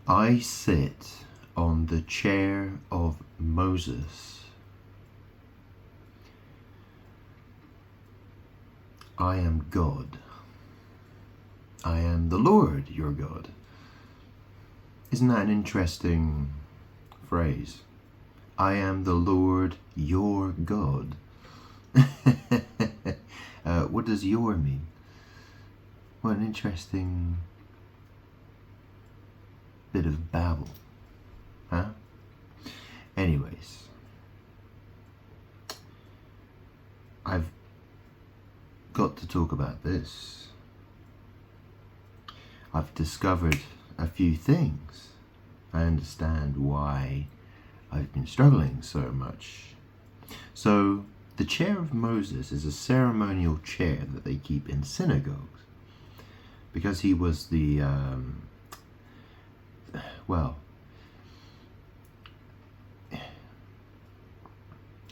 I sit on the chair of Moses. I am God. I am the Lord your God. Isn't that an interesting phrase? I am the Lord your God. What does your mean? What an interesting bit of babble, huh? Anyways, I've got to talk about this. I've discovered a few things. I understand why I've been struggling so much. So, the chair of Moses is a ceremonial chair that they keep in synagogues because he was the,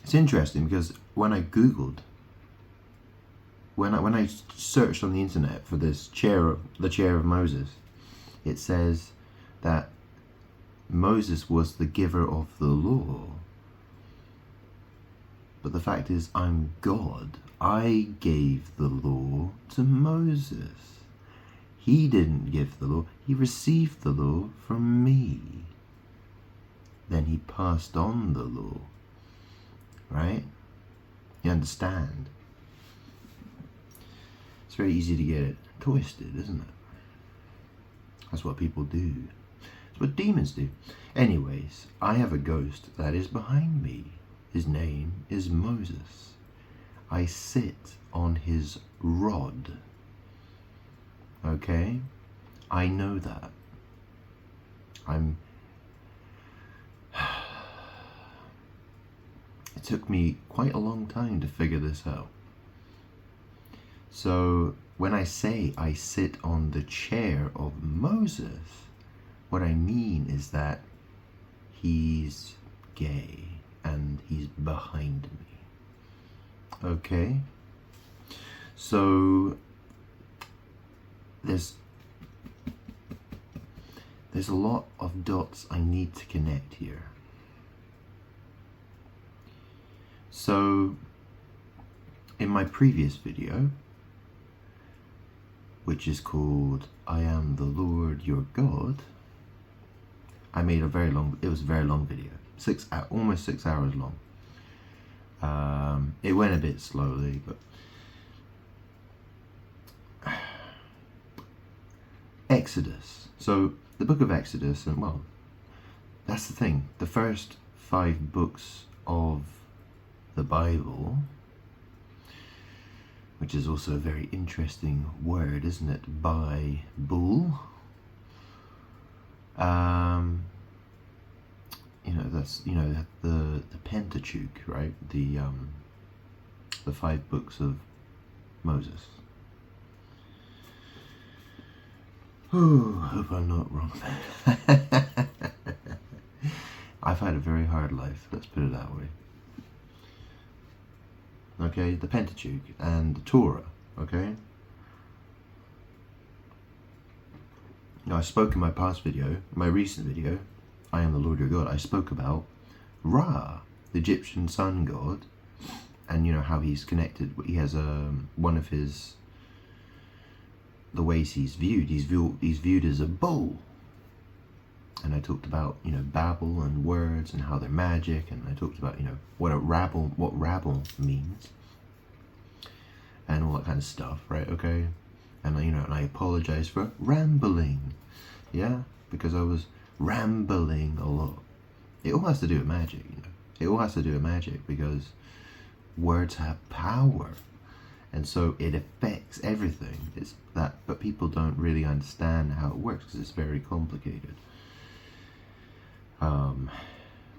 it's interesting because when I Googled, when I searched on the internet for this chair, the chair of Moses, it says that Moses was the giver of the law. But the fact is, I'm God. I gave the law to Moses. He didn't give the law. He received the law from me. Then he passed on the law. Right? You understand? It's very easy to get it twisted, isn't it? That's what people do. That's what demons do. Anyways, I have a ghost that is behind me. His name is Moses. I sit on his rod. Okay? I know that. It took me quite a long time to figure this out. So when I say I sit on the chair of Moses, what I mean is that he's gay and he's behind me. Okay? So there's a lot of dots I need to connect here. So in my previous video, which is called I Am the Lord Your God, I made it was a very long video, almost 6 hours long. It went a bit slowly, but Exodus. So the book of Exodus, and well, that's the thing. The first 5 books of the Bible, which is also a very interesting word, isn't it? Bible. That's the Pentateuch, right? The 5 books of Moses. Oh, hope I'm not wrong. I've had a very hard life, let's put it that way. Okay, the Pentateuch and the Torah, okay? Now, I spoke in my past video, my recent video, I Am the Lord Your God, I spoke about Ra, the Egyptian sun god, and how he's connected. He has one of his, the ways he's viewed as a bull. And I talked about, Babel and words and how they're magic, and I talked about, what rabble means, and all that kind of stuff, right? Okay, and and I apologize for rambling, yeah, because I was rambling a lot. It all has to do with magic, It all has to do with magic because words have power, and so it affects everything. But people don't really understand how it works because it's very complicated.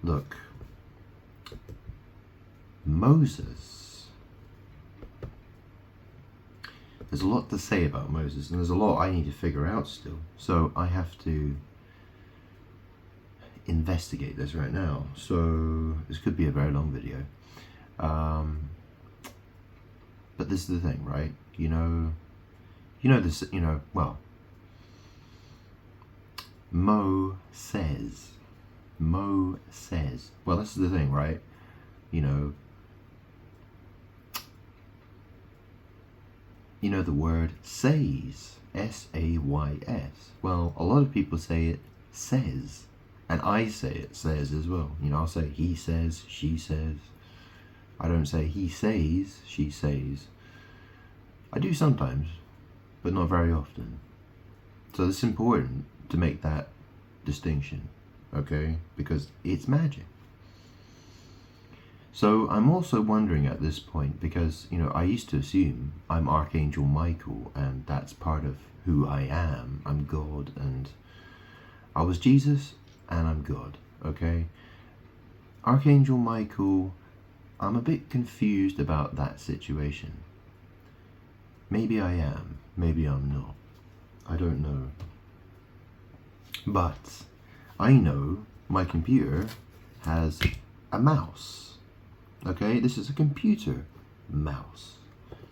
Look, Moses. There's a lot to say about Moses, and there's a lot I need to figure out still. So I have to investigate this right now. So this could be a very long video. But this is the thing, right? This, well, Mo says. Mo says. Well, this is the thing, right? You know the word says. S-A-Y-S. Well, a lot of people say it says. And I say it says as well. I'll say he says, she says. I don't say he says, she says. I do sometimes, but not very often. So it's important to make that distinction, okay? Because it's magic. So I'm also wondering at this point, because, I used to assume I'm Archangel Michael, and that's part of who I am. I'm God, and I was Jesus, and I'm God, okay? Archangel Michael, I'm a bit confused about that situation. Maybe I am, maybe I'm not. I don't know. But I know my computer has a mouse. Okay, this is a computer mouse.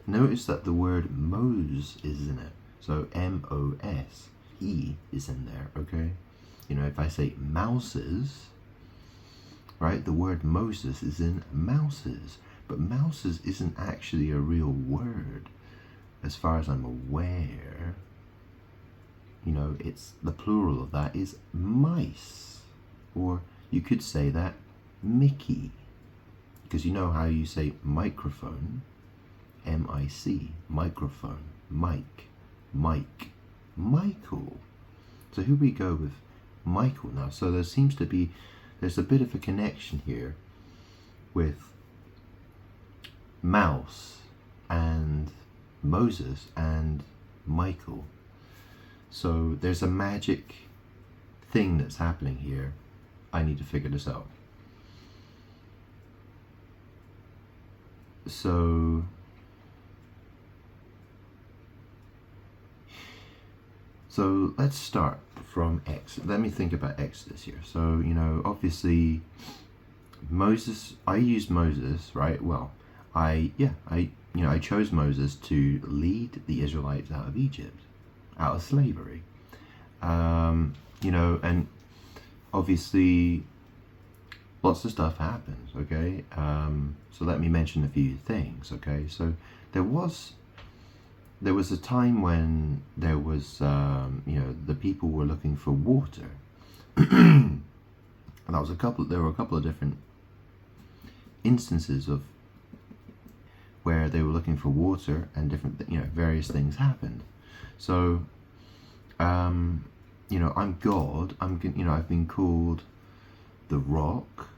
Notice that the word Mose is in it. So M-O-S, E is in there, okay? If I say mouses, right, the word Moses is in mouses. But mouses isn't actually a real word, as far as I'm aware. It's the plural of that is mice. Or you could say that Mickey. Because you know how you say microphone, M-I-C, microphone, Mike, Michael. So here we go with Michael now. So there's a bit of a connection here with mouse and Moses and Michael. So there's a magic thing that's happening here. I need to figure this out. So let's start from Exodus. Let me think about Exodus here. So, obviously Moses, I used Moses, right? Well, I chose Moses to lead the Israelites out of Egypt, out of slavery. And obviously lots of stuff happens, okay? So let me mention a few things, okay? So there was a time when there was, the people were looking for water. And there were a couple of different instances of where they were looking for water, and different, various things happened. So, I'm God. I've been called the rock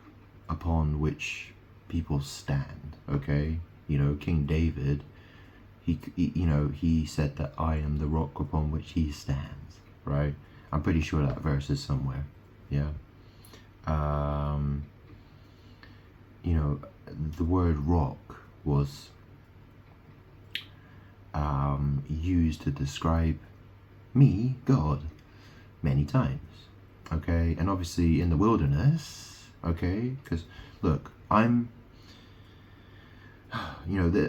upon which people stand, okay? King David, he said that I am the rock upon which he stands, right? I'm pretty sure that verse is somewhere, yeah? The word rock was used to describe me, God, many times, okay? And obviously in the wilderness, okay? Because, look, I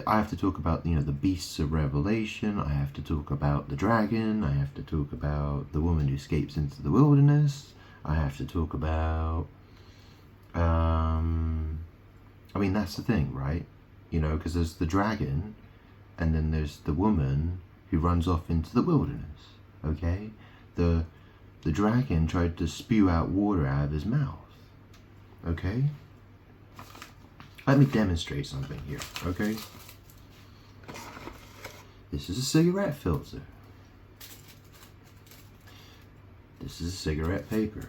have to talk about, the beasts of Revelation. I have to talk about the dragon. I have to talk about the woman who escapes into the wilderness. I have to talk about, that's the thing, right? Because there's the dragon, and then there's the woman who runs off into the wilderness, okay? The dragon tried to spew out water out of his mouth, okay? Let me demonstrate something here, okay? This is a cigarette filter. This is cigarette paper.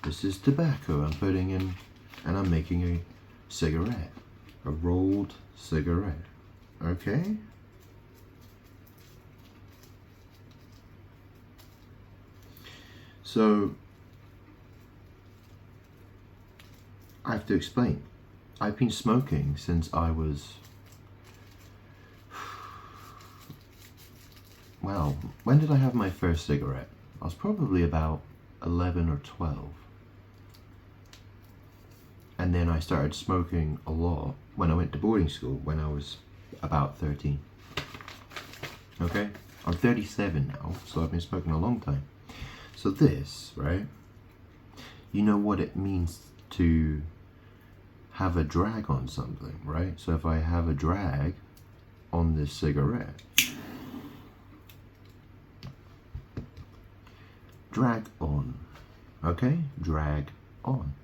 This is tobacco I'm putting in, and I'm making a cigarette. A rolled cigarette, okay? So, I have to explain. I've been smoking since I was, well, when did I have my first cigarette? I was probably about 11 or 12. And then I started smoking a lot when I went to boarding school when I was about 13. Okay? I'm 37 now, so I've been smoking a long time. So this, right? You know what it means to have a drag on something, right? So if I have a drag on this cigarette, drag on, okay? Drag on.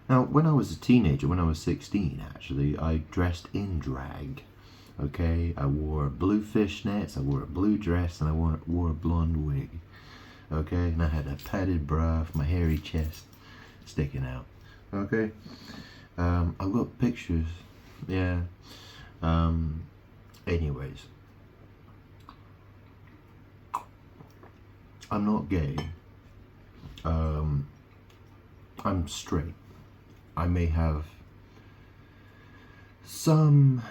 Now, when I was a teenager, when I was 16 actually, I dressed in drag, okay? I wore blue fishnets, I wore a blue dress, and I wore a blonde wig, okay? And I had a padded bra for my hairy chest sticking out, okay? I've got pictures, yeah. Anyways, I'm not gay. I'm straight. I may have some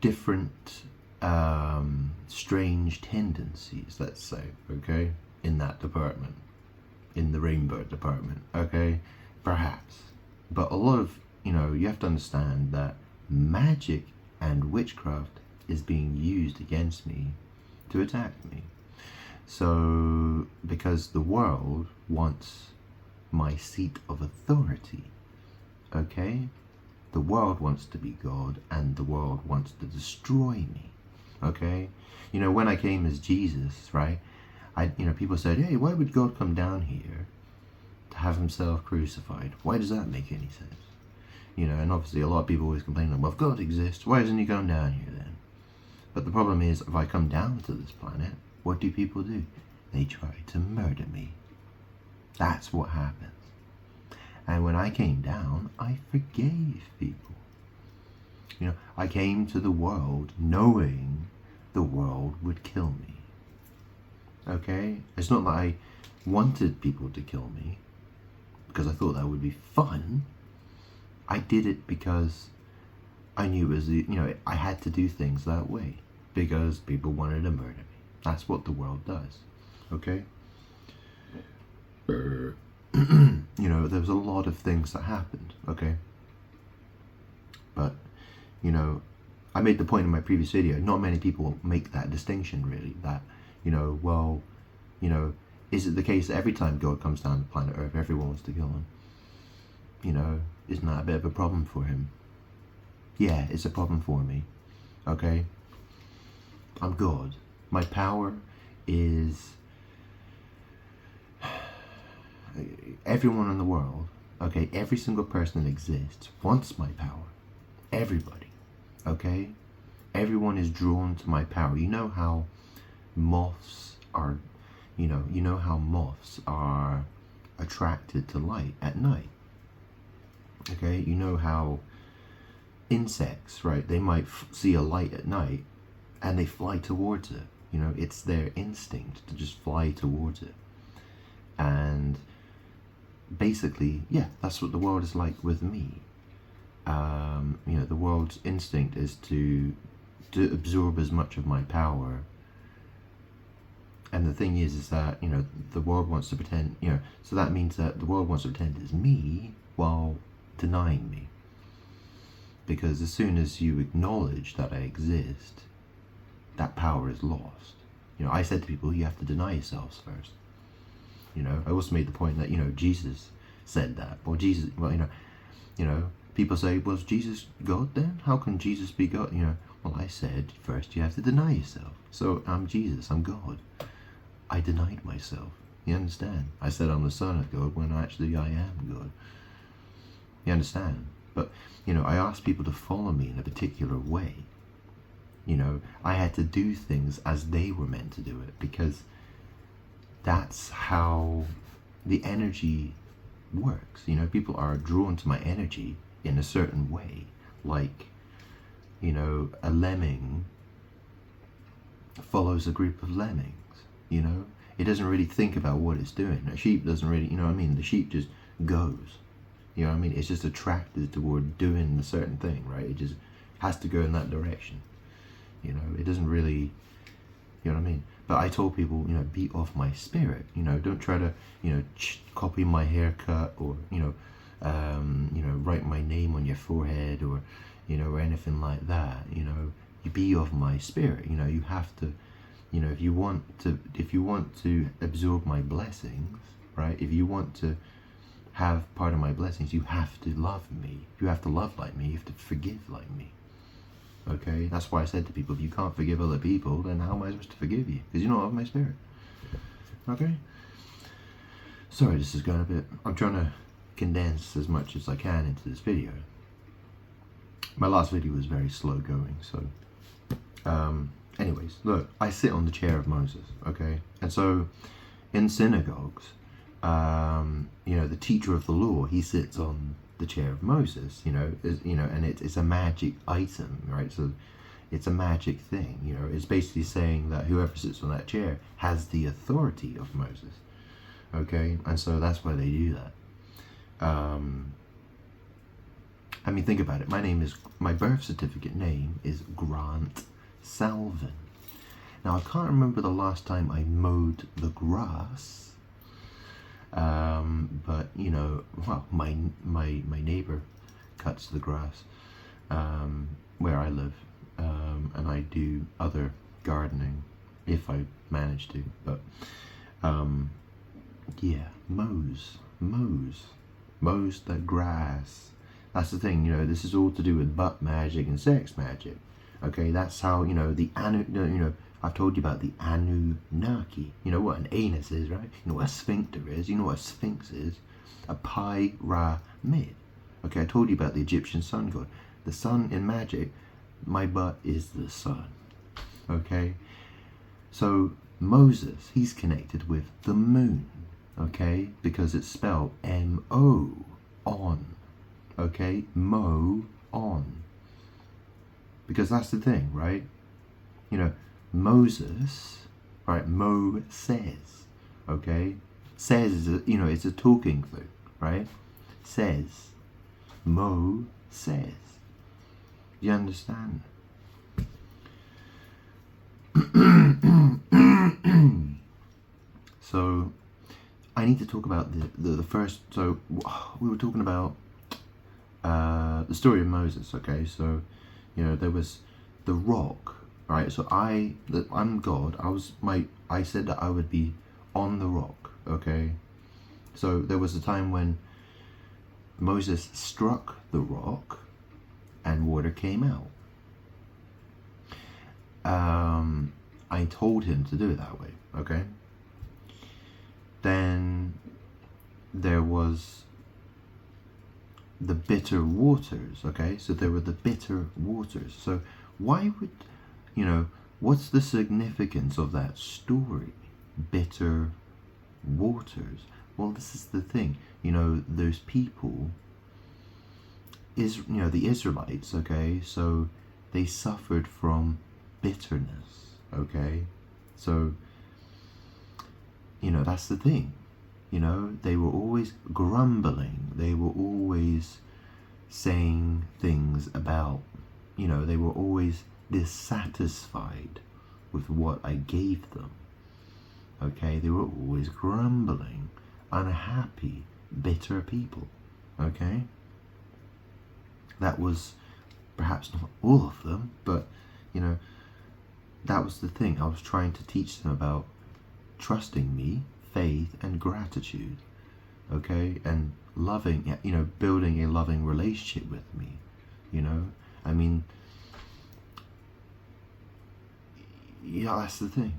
different strange tendencies, let's say, okay, in that department, in the rainbow department, okay, perhaps. But a lot of, you have to understand that magic and witchcraft is being used against me to attack me. So, because the world wants my seat of authority, okay? The world wants to be God, and the world wants to destroy me, okay? When I came as Jesus, right? People said, hey, why would God come down here to have himself crucified? Why does that make any sense? And obviously a lot of people always complain, well, if God exists, why isn't he going down here then? But the problem is, if I come down to this planet, what do people do? They try to murder me. That's what happens. And when I came down, I forgave people. I came to the world knowing the world would kill me. Okay? It's not that I wanted people to kill me, because I thought that would be fun. I did it because I knew it was, I had to do things that way, because people wanted to murder me. That's what the world does, okay? There was a lot of things that happened, okay? But, I made the point in my previous video, not many people make that distinction, really, that, is it the case that every time God comes down to planet Earth, everyone wants to kill him? Isn't that a bit of a problem for him? Yeah, it's a problem for me, okay? I'm God. My power is everyone in the world, okay? Every single person that exists wants my power. Everybody, okay? Everyone is drawn to my power. You know how moths are, how moths are attracted to light at night, okay? You know how insects, right? They might see a light at night and they fly towards it. It's their instinct to just fly towards it. And basically, yeah, that's what the world is like with me. The world's instinct is to absorb as much of my power. And the thing is that, the world wants to pretend, so that means that the world wants to pretend it's me while denying me. Because as soon as you acknowledge that I exist, that power is lost. I said to people, you have to deny yourselves first. I also made the point that, Jesus said that. People say, was Jesus God then? How can Jesus be God? Well, I said, first you have to deny yourself. So I'm Jesus, I'm God. I denied myself. You understand? I said I'm the Son of God when actually I am God. You understand? But, I asked people to follow me in a particular way. I had to do things as they were meant to do it, because that's how the energy works. People are drawn to my energy in a certain way. Like, a lemming follows a group of lemmings, It doesn't really think about what it's doing. A sheep doesn't really, The sheep just goes. It's just attracted toward doing a certain thing, right? It just has to go in that direction. It doesn't really, But I told people, be off my spirit. Don't try to, copy my haircut or, write my name on your forehead or, or anything like that. be of my spirit. You know, you have to, you know, if you want to absorb my blessings, right? If you want to have part of my blessings, you have to love me. You have to love like me. You have to forgive like me. Okay? That's why I said to people, if you can't forgive other people, then how am I supposed to forgive you? Because you're not of my spirit. Okay? Sorry, this is going a bit... I'm trying to condense as much as I can into this video. My last video was very slow going, so... anyways, look, I sit on the chair of Moses, okay? And so, in synagogues, you know, the teacher of the law, he sits on the chair of Moses, you know, and it's a magic item, right? So it's a magic thing, you know. It's basically saying that whoever sits on that chair has the authority of Moses, okay? And so that's why they do that. I mean, think about it. My birth certificate name is Grant Salvin. Now, I can't remember the last time I mowed the grass. But you know, well, my neighbor cuts the grass where I live, and I do other gardening if I manage to. But yeah, mows the grass. That's the thing, you know. This is all to do with butt magic and sex magic. Okay, that's how, you know, I've told you about the Anunnaki. You know what an anus is, right? You know what a sphincter is. You know what a sphinx is. A pyramid. Okay, I told you about the Egyptian sun god. The sun in magic, my butt is the sun. Okay? So, Moses, he's connected with the moon. Okay? Because it's spelled M-O, on. Okay? Mo, on. Because that's the thing, right? You know, Moses, right? Mo says, okay? Says is a, you know, it's a talking thing, right? Says, Mo says. You understand? So, I need to talk about the first. So we were talking about the story of Moses, okay? So, you know, there was the rock. Right, so I'm God. I said that I would be on the rock. Okay, so there was a time when Moses struck the rock, and water came out. I told him to do it that way. Okay. Then there was the bitter waters. Okay, so there were the bitter waters. So why would, you know, what's the significance of that story? Bitter waters. Well, this is the thing. You know, those people, you know, the Israelites, okay, so they suffered from bitterness, okay? So, you know, that's the thing. You know, they were always grumbling. They were always saying things about, you know, they were always dissatisfied with what I gave them. Okay, they were always grumbling, unhappy, bitter people. Okay, that was perhaps not all of them, but you know, that was the thing. I was trying to teach them about trusting me, faith, and gratitude. Okay, and loving, you know, building a loving relationship with me. You know, I mean, yeah, that's the thing.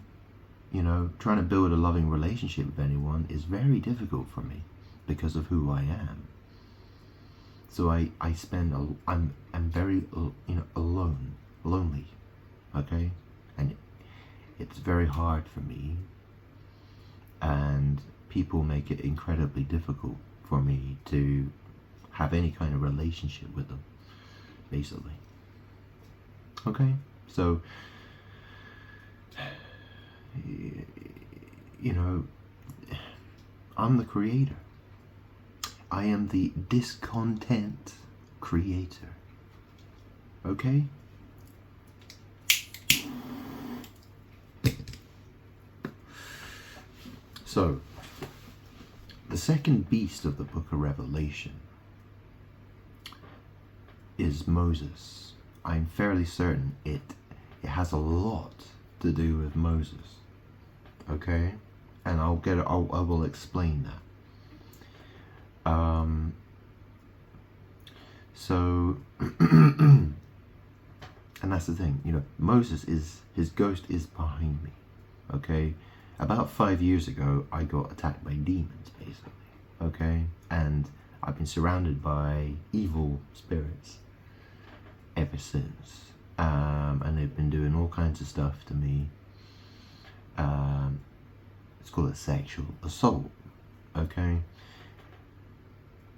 You know, trying to build a loving relationship with anyone is very difficult for me because of who I am. So I'm very, you know, lonely, okay? And it's very hard for me, and people make it incredibly difficult for me to have any kind of relationship with them, basically. Okay, so, you know, I'm the creator. I am the discontent creator. Okay? So, the second beast of the book of Revelation is Moses. I'm fairly certain it it has a lot to do with Moses. Okay, and I will explain that. So, and that's the thing, you know, Moses his ghost is behind me. Okay, about 5 years ago, I got attacked by demons, basically. Okay, and I've been surrounded by evil spirits ever since. And they've been doing all kinds of stuff to me. Let's call it sexual assault. Okay,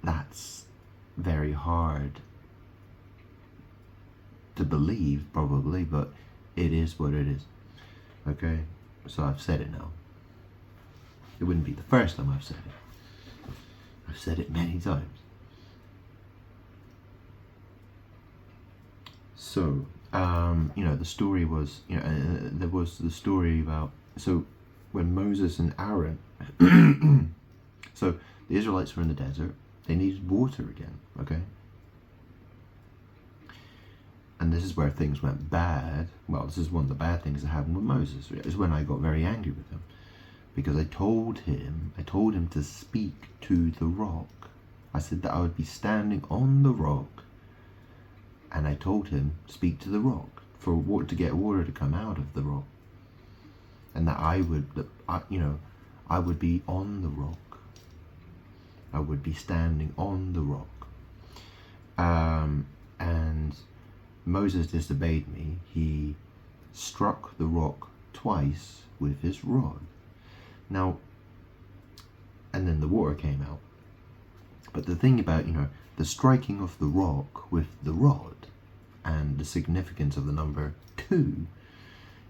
that's very hard to believe, probably, but it is what it is. Okay, so I've said it now. It wouldn't be the first time I've said it. I've said it many times. So, you know, the story was, you know, there was the story about, so when Moses and Aaron, so the Israelites were in the desert, they needed water again, okay? And this is where things went bad. Well, this is one of the bad things that happened with Moses. It was when I got very angry with him. Because I told him to speak to the rock. I said that I would be standing on the rock. And I told him, speak to the rock for water, to get water to come out of the rock. And that I would be on the rock. I would be standing on the rock. And Moses disobeyed me. He struck the rock twice with his rod. Now, and then the water came out. But the thing about, you know, the striking of the rock with the rod and the significance of the number 2,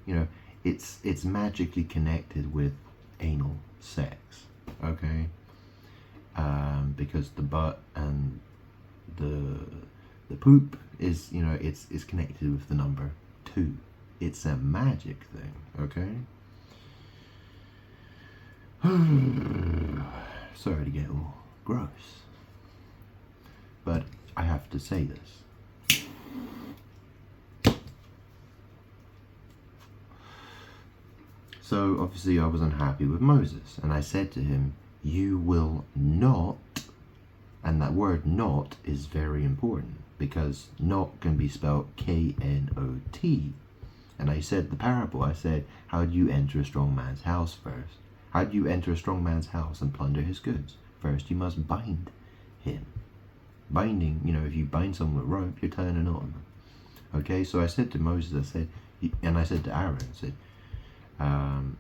you know, it's magically connected with anal sex, okay? Because the butt and the poop is, you know, it's connected with the number 2. It's a magic thing, okay? Sorry to get all gross, but I have to say this. So obviously I was unhappy with Moses, and I said to him, you will not, and that word not is very important, because not can be spelled K-N-O-T. And I said the parable, I said, how do you enter a strong man's house first? How do you enter a strong man's house and plunder his goods? First, you must bind him. Binding, you know, if you bind someone with rope, you're tying a knot on them. Okay, so I said to Moses, I said, and I said to Aaron, I said,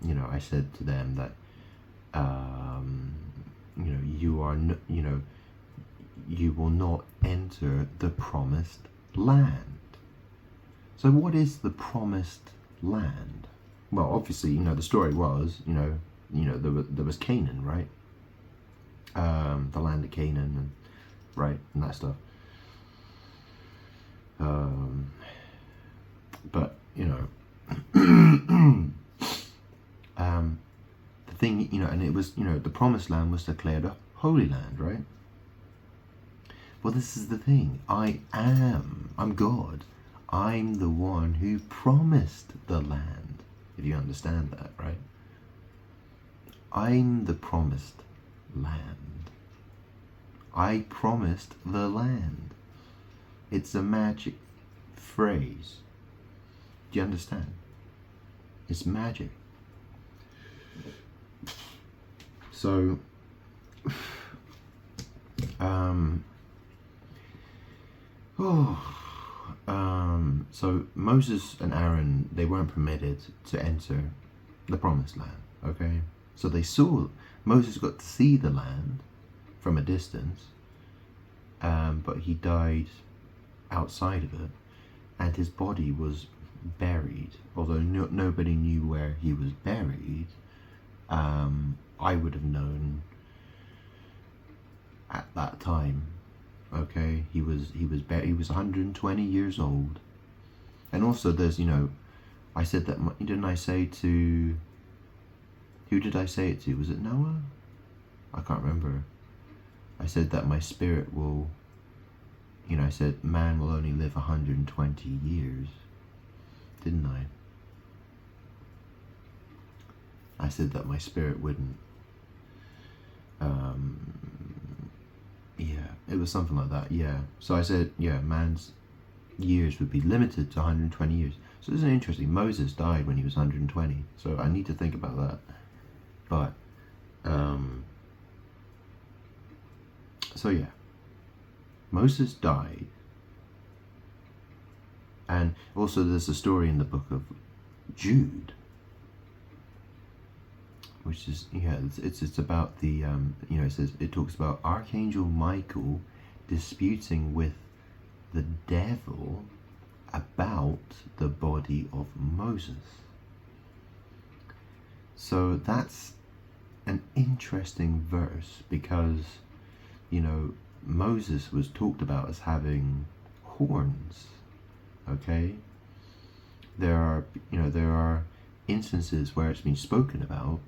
you know, I said to them that, you know, you are, you know, you will not enter the promised land. So what is the promised land? Well, obviously, you know, the story was, you know, there was Canaan, right? The land of Canaan, and right, and that stuff. But you know, the thing, you know, and it was, you know, the promised land was declared a holy land, right? Well, this is the thing. I'm God. I'm the one who promised the land. If you understand that, right? I'm the promised land. I promised the land. It's a magic phrase. Do you understand? It's magic. So, so Moses and Aaron, they weren't permitted to enter the promised land, okay? So Moses got to see the land from a distance, but he died outside of it, and his body was buried. Although nobody knew where he was buried, I would have known at that time. Okay, he was buried. He was 120 years old, and also there's, you know, I said that. Didn't I say to? Who did I say it to? Was it Noah? I can't remember. I said that my spirit will, you know, I said man will only live 120 years. didn't I? I said that my spirit wouldn't. Yeah, it was something like that. Yeah. So I said, yeah, man's years would be limited to 120 years. So this is interesting. Moses died when he was 120. So I need to think about that. But so yeah, Moses died, and also there's a story in the book of Jude, which is, yeah, it's about the it talks about Archangel Michael disputing with the devil about the body of Moses. So that's an interesting verse, because Moses was talked about as having horns. Okay, there are instances where it's been spoken about,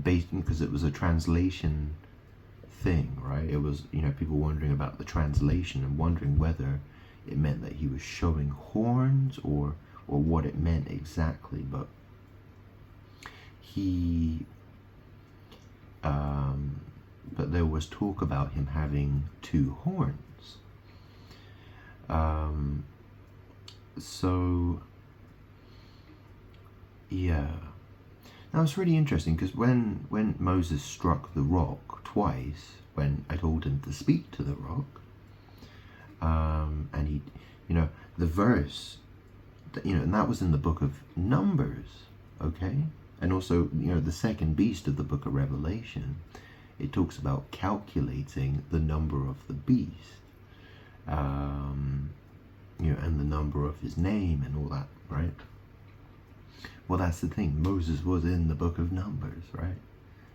based, because it was a translation thing, right? It was, people wondering about the translation and wondering whether it meant that he was showing horns or what it meant exactly. But but there was talk about him having two horns. So yeah, now it's really interesting, because when Moses struck the rock twice, when I told him to speak to the rock, and he, the verse, and that was in the book of Numbers, okay, and also the second beast of the book of Revelation. It talks about calculating the number of the beast, and the number of his name and all that, right? Well, that's the thing. Moses was in the book of Numbers, right?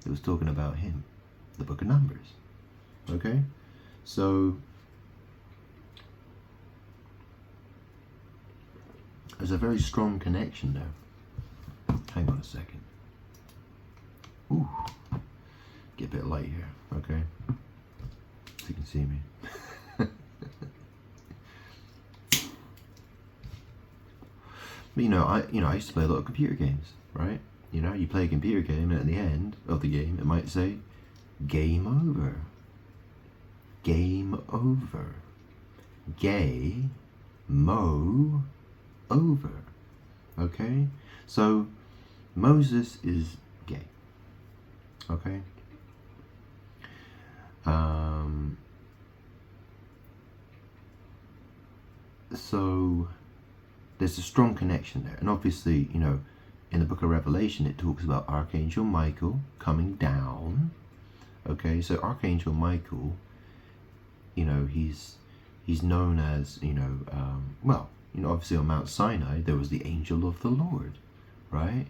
It was talking about him, the book of Numbers. Okay? So there's a very strong connection there. Hang on a second. Ooh. Get a bit light here, okay? So you can see me. But I used to play a lot of computer games, right? You play a computer game, and at the end of the game it might say game over. Game over. Gay mo over. Okay? So Moses is gay. Okay? So there's a strong connection there. And obviously, in the book of Revelation, it talks about Archangel Michael coming down. Okay, so Archangel Michael, he's known as, obviously on Mount Sinai, there was the angel of the Lord, right?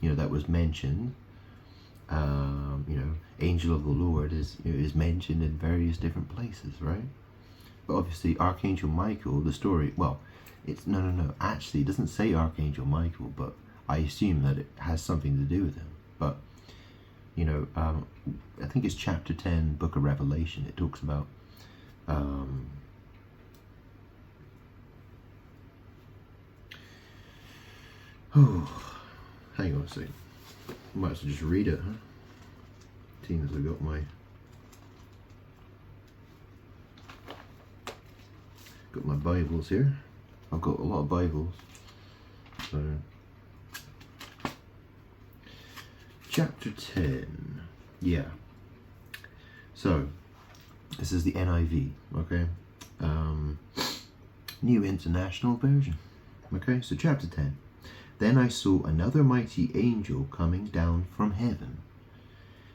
That was mentioned. Angel of the Lord is mentioned in various different places, right? But obviously Archangel Michael, the story, it's no, actually it doesn't say Archangel Michael, but I assume that it has something to do with him. But I think it's chapter 10, book of Revelation. It talks about hang on a second. I might as well just read it, huh? Seeing as I've got my Bibles here. I've got a lot of Bibles. So chapter 10. Yeah. So this is the NIV, okay? New International Version. Okay, so chapter 10. Then I saw another mighty angel coming down from heaven.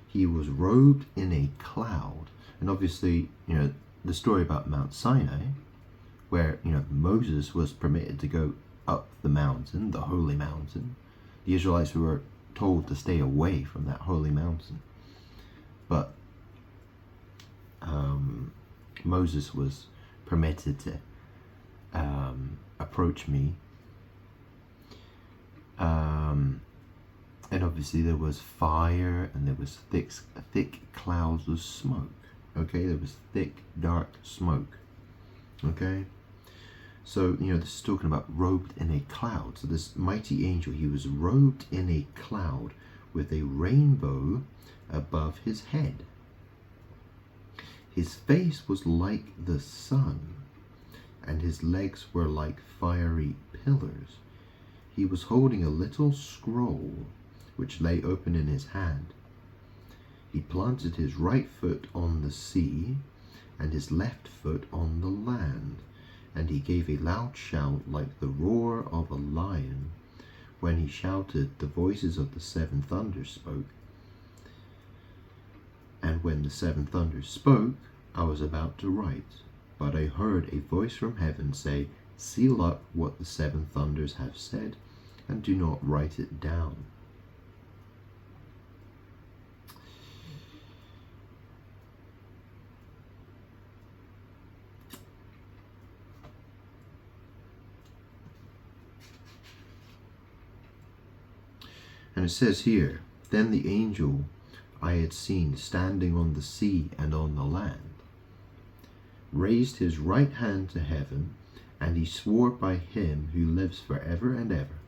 He was robed in a cloud. And obviously, the story about Mount Sinai, where, Moses was permitted to go up the mountain, the holy mountain. The Israelites were told to stay away from that holy mountain. But Moses was permitted to approach me. And obviously there was fire, and there was thick clouds of smoke. Okay, there was thick, dark smoke. Okay, So, this is talking about robed in a cloud. So this mighty angel, he was robed in a cloud with a rainbow above his head. His face was like the sun, and his legs were like fiery pillars. He was holding a little scroll, which lay open in his hand. He planted his right foot on the sea, and his left foot on the land. And he gave a loud shout like the roar of a lion. When he shouted, the voices of the seven thunders spoke. And when the seven thunders spoke, I was about to write, but I heard a voice from heaven say, "Seal up what the seven thunders have said, and do not write it down." And it says here, "Then the angel I had seen standing on the sea and on the land raised his right hand to heaven, and he swore by him who lives forever and ever,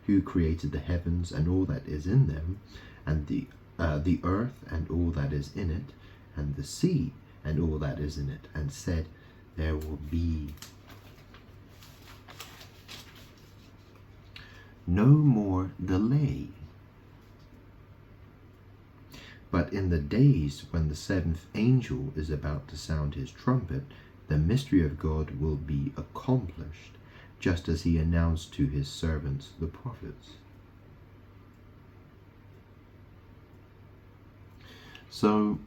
who created the heavens and all that is in them, and the earth and all that is in it, and the sea and all that is in it, and said, there will be no more delay. But in the days when the seventh angel is about to sound his trumpet, the mystery of God will be accomplished, just as he announced to his servants the prophets." So,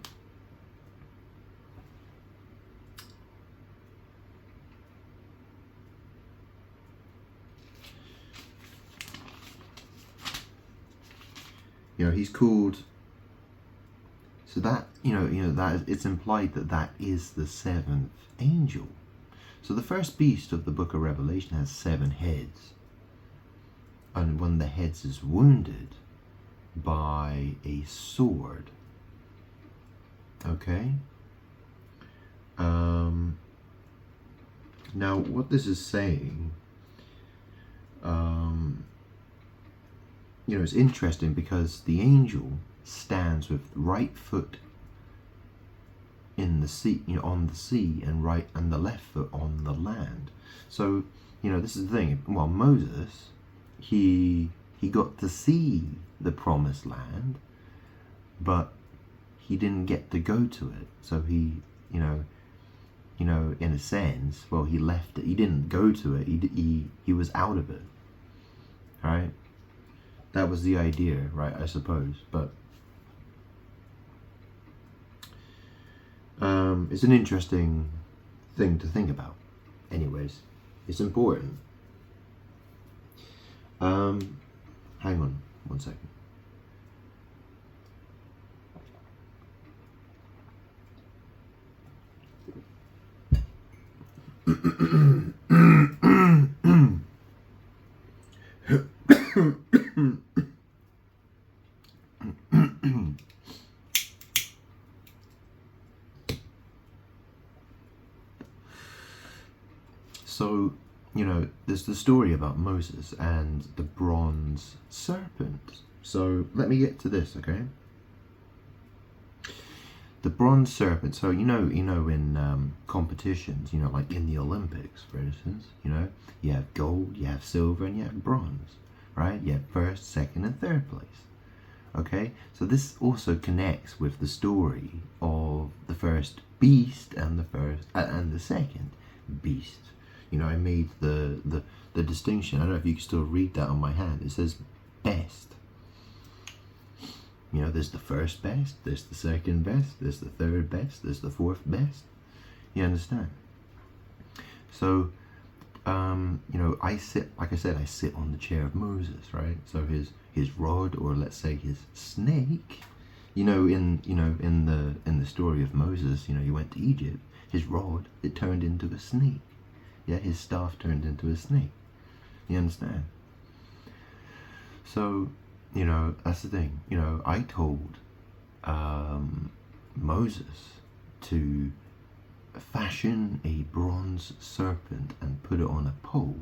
he's called. So that, that it's implied that that is the seventh angel. So the first beast of the book of Revelation has 7 heads. And one of the heads is wounded by a sword. Okay? Now, what this is saying, it's interesting because the angel stands with right foot in the sea, on the sea, and the left foot on the land. So, this is the thing. Well, Moses, he got to see the promised land, but he didn't get to go to it. So he, in a sense, well, he left it. He didn't go to it. He was out of it. Right? That was the idea, right? I suppose, but. It's an interesting thing to think about. Anyways, it's important. Hang on one second. So, there's the story about Moses and the bronze serpent. So, let me get to this, okay? The bronze serpent. So, in competitions, like in the Olympics, for instance, you have gold, you have silver, and you have bronze, right? You have first, second, and third place. Okay? So, this also connects with the story of the first beast and the second beast. I made the distinction. I don't know if you can still read that on my hand. It says best. There's the first best, there's the second best, there's the third best, there's the fourth best. You understand? So, I sit, like I said, I sit on the chair of Moses, right? So his rod, or let's say his snake, in the story of Moses, he went to Egypt. His rod, it turned into a snake. Yeah, his staff turned into a snake. You understand? So, that's the thing. I told Moses to fashion a bronze serpent and put it on a pole.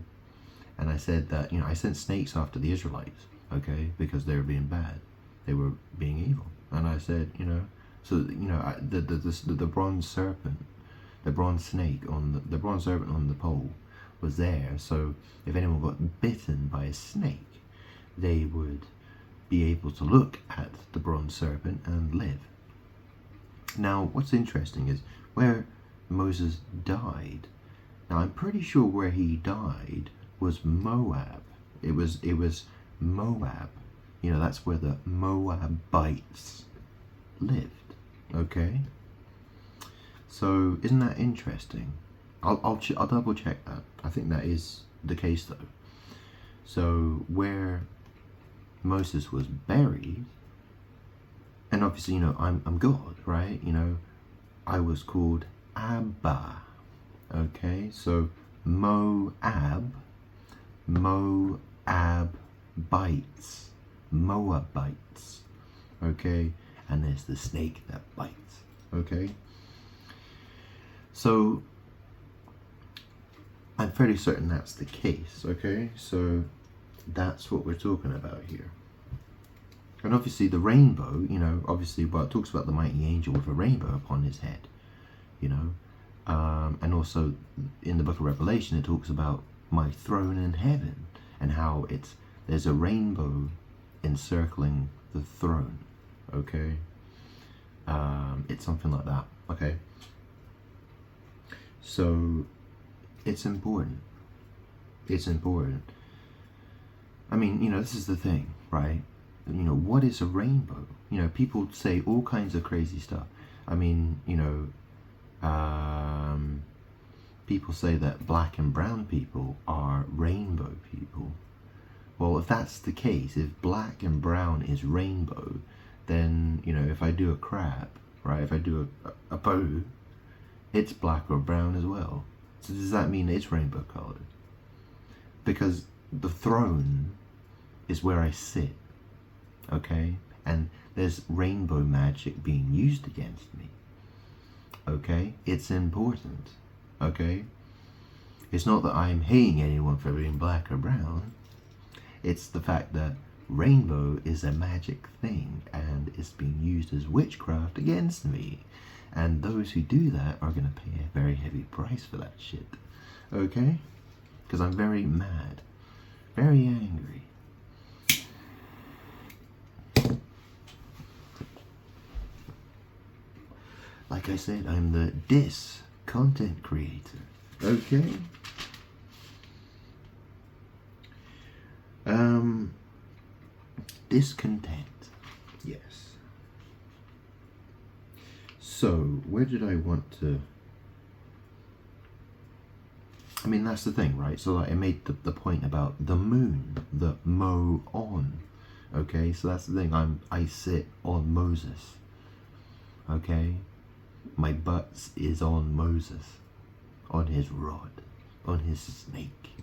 And I said that, I sent snakes after the Israelites, okay, because they were being bad. They were being evil. And I said, the bronze serpent, the bronze snake the bronze serpent on the pole was there. So if anyone got bitten by a snake, they would be able to look at the bronze serpent and live. Now, what's interesting is where Moses died. Now, I'm pretty sure where he died was Moab. It was Moab. That's where the Moabites lived. Okay. So, isn't that interesting? I'll double check that. I think that is the case, though. So, where Moses was buried, and obviously, I'm God, right? I was called Abba. Okay, so Moabites, Moabites. Okay, and there's the snake that bites. Okay, so I'm fairly certain that's the case. Okay, so that's what we're talking about here. And obviously the rainbow, obviously, it talks about the mighty angel with a rainbow upon his head, and also in the book of Revelation, it talks about my throne in heaven and how there's a rainbow encircling the throne, okay? It's something like that, okay? So it's important. It's important. I mean, this is the thing, right? What is a rainbow? People say all kinds of crazy stuff. I mean, people say that black and brown people are rainbow people. Well, if that's the case, if black and brown is rainbow, then, if I do a crab, right, if I do a bow, it's black or brown as well. So does that mean it's rainbow colored? Because the throne is where I sit, okay? And there's rainbow magic being used against me, okay? It's important, okay? It's not that I'm hating anyone for being black or brown. It's the fact that rainbow is a magic thing and it's being used as witchcraft against me. And those who do that are going to pay a very heavy price for that shit, okay? Because I'm very mad, very angry. Like I said, I'm the content creator, okay? Discontent, yes. So, where did I want to... I mean, that's the thing, right? So, I made the point about the moon, the Mo-on, okay? So, that's the thing, I sit on Moses, okay? My butt is on Moses, on his rod, on his snake,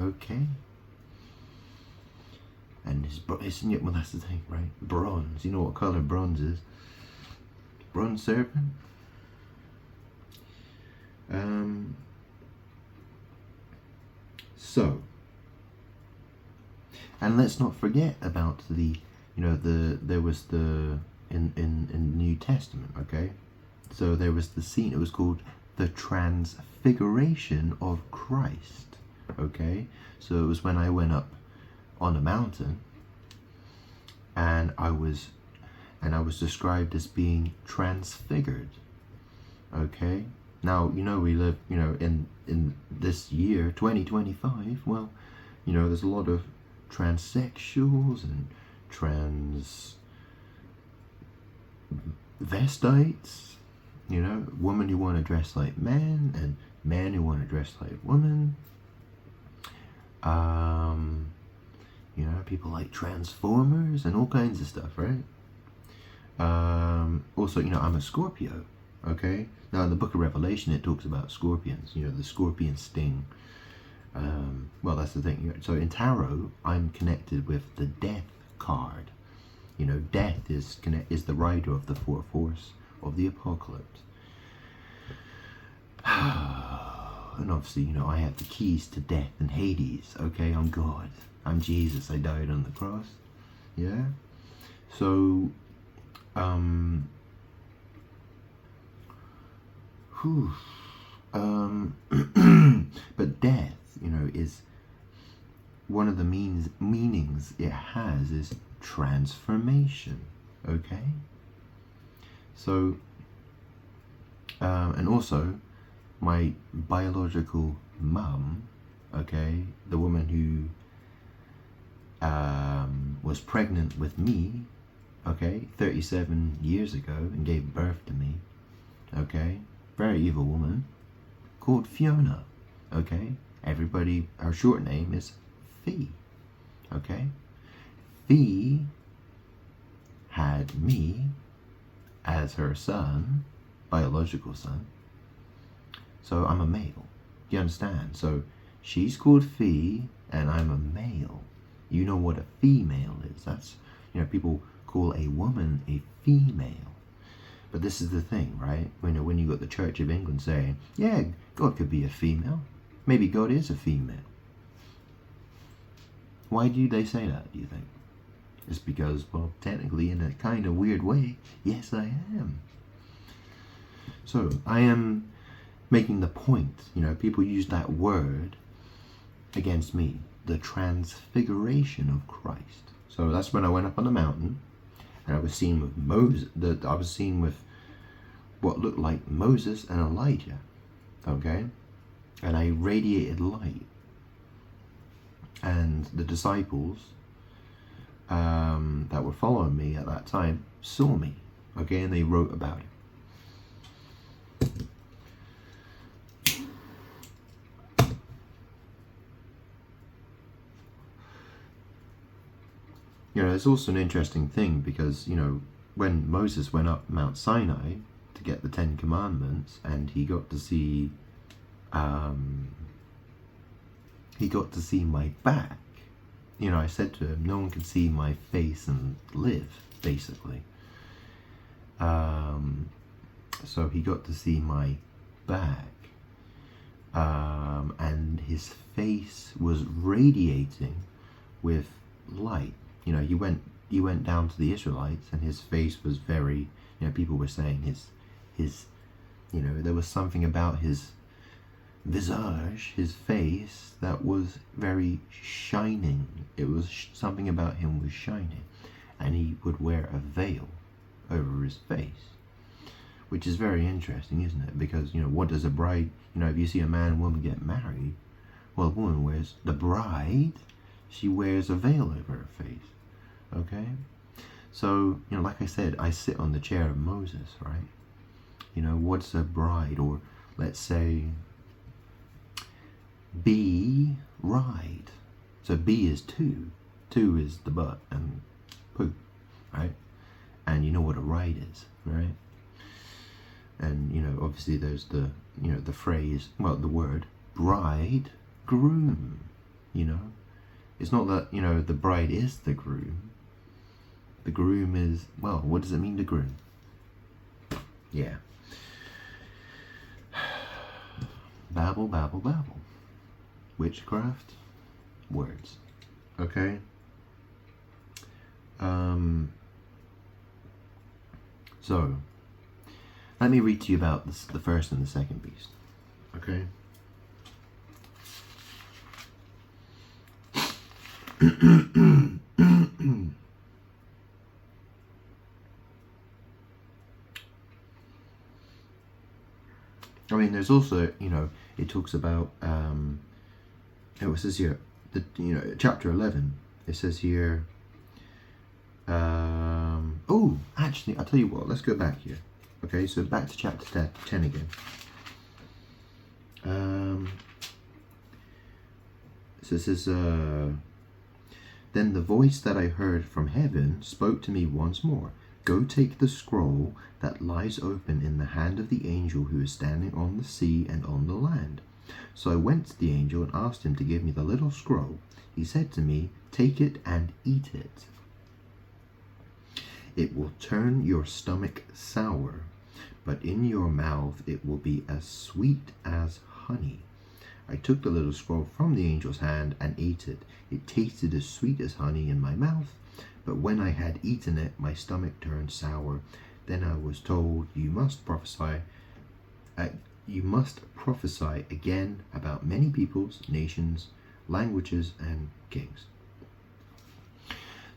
okay? And well, that's the thing, right? Bronze, you know what color bronze is? Bronze serpent. So, and let's not forget about there was in the New Testament, okay? So there was the scene, it was called the Transfiguration of Christ, okay? So it was when I went up on a mountain and I was described as being transfigured, okay? Now, we live, in this year, 2025, well, there's a lot of transsexuals and transvestites, women who want to dress like men and men who want to dress like women. People like Transformers and all kinds of stuff, right? Also, I'm a Scorpio, okay? Now, in the book of Revelation, it talks about scorpions, the scorpion sting. Well, that's the thing. So in tarot, I'm connected with the death card. Death is the rider of the fourth force of the apocalypse. And obviously, you know, I have the keys to death and Hades. Okay, I'm God. I'm Jesus. I died on the cross. Yeah. So, but death, you know, is one of the meanings it has is transformation. Okay. So, and also, my biological mum, okay, the woman who was pregnant with me, okay, 37 years ago and gave birth to me, okay, very evil woman, called Fiona, okay, everybody, her short name is Fee, okay, Fee had me as her son, biological son, so I'm a male, you understand? So she's called Fee and I'm a male. You know what a female is. That's, you know, people call a woman a female. But this is the thing, right? When you got the Church of England saying, yeah, God could be a female. Maybe God is a female. Why do they say that, do you think? It's because, well, technically, in a kind of weird way, yes, I am. So, I am making the point, you know, people use that word against me. The transfiguration of Christ. So that's when I went up on the mountain and I was seen with Moses. I was seen with what looked like Moses and Elijah. Okay? And I radiated light. And the disciples that were following me at that time saw me. Okay? And they wrote about it. You know, it's also an interesting thing because, you know, when Moses went up Mount Sinai to get the 10 Commandments and he got to see my back, you know, I said to him, no one can see my face and live, basically. So he got to see my back, and his face was radiating with light. You know, he went down to the Israelites, and his face was very, you know, people were saying his, you know, there was something about his visage, his face, that was very shining. It was something about him was shining, and he would wear a veil over his face, which is very interesting, isn't it? Because, you know, what does a bride, you know, if you see a man and woman get married, well, a woman wears, the bride, she wears a veil over her face. Okay, so, you know, like I said, I sit on the chair of Moses, right? You know, what's a bride? Or let's say B ride. So B is two. Two is the butt and poop, right? And you know what a ride is, right? And, you know, obviously there's the, you know, the phrase, well, the word bride, groom, you know. It's not that, you know, the bride is the groom. The groom is, well, what does it mean to groom? Yeah. Babble, babble, babble. Witchcraft, words. Okay? So, let me read to you about the first and the second beast. Okay? I mean, there's also, you know, it talks about, it says here, you know, chapter 11, it says here, oh, actually, I'll tell you what, let's go back here. Okay, so back to chapter 10 again. So it says, then the voice that I heard from heaven spoke to me once more. Go take the scroll that lies open in the hand of the angel who is standing on the sea and on the land. So I went to the angel and asked him to give me the little scroll. He said to me, take it and eat it. It will turn your stomach sour, but in your mouth it will be as sweet as honey. I took the little scroll from the angel's hand and ate it. It tasted as sweet as honey in my mouth, but when I had eaten it, my stomach turned sour. Then I was told, you must prophesy again about many peoples, nations, languages, and kings.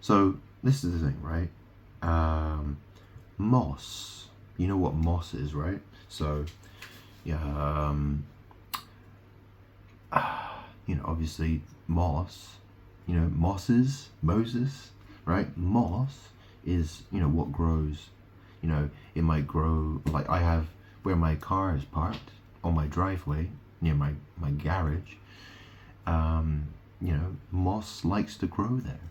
So this is the thing, right? Moss. You know what moss is, right? So, yeah, obviously moss, Moses, right? Moss is, what grows, it might grow, like I have where my car is parked on my driveway near my garage, moss likes to grow there.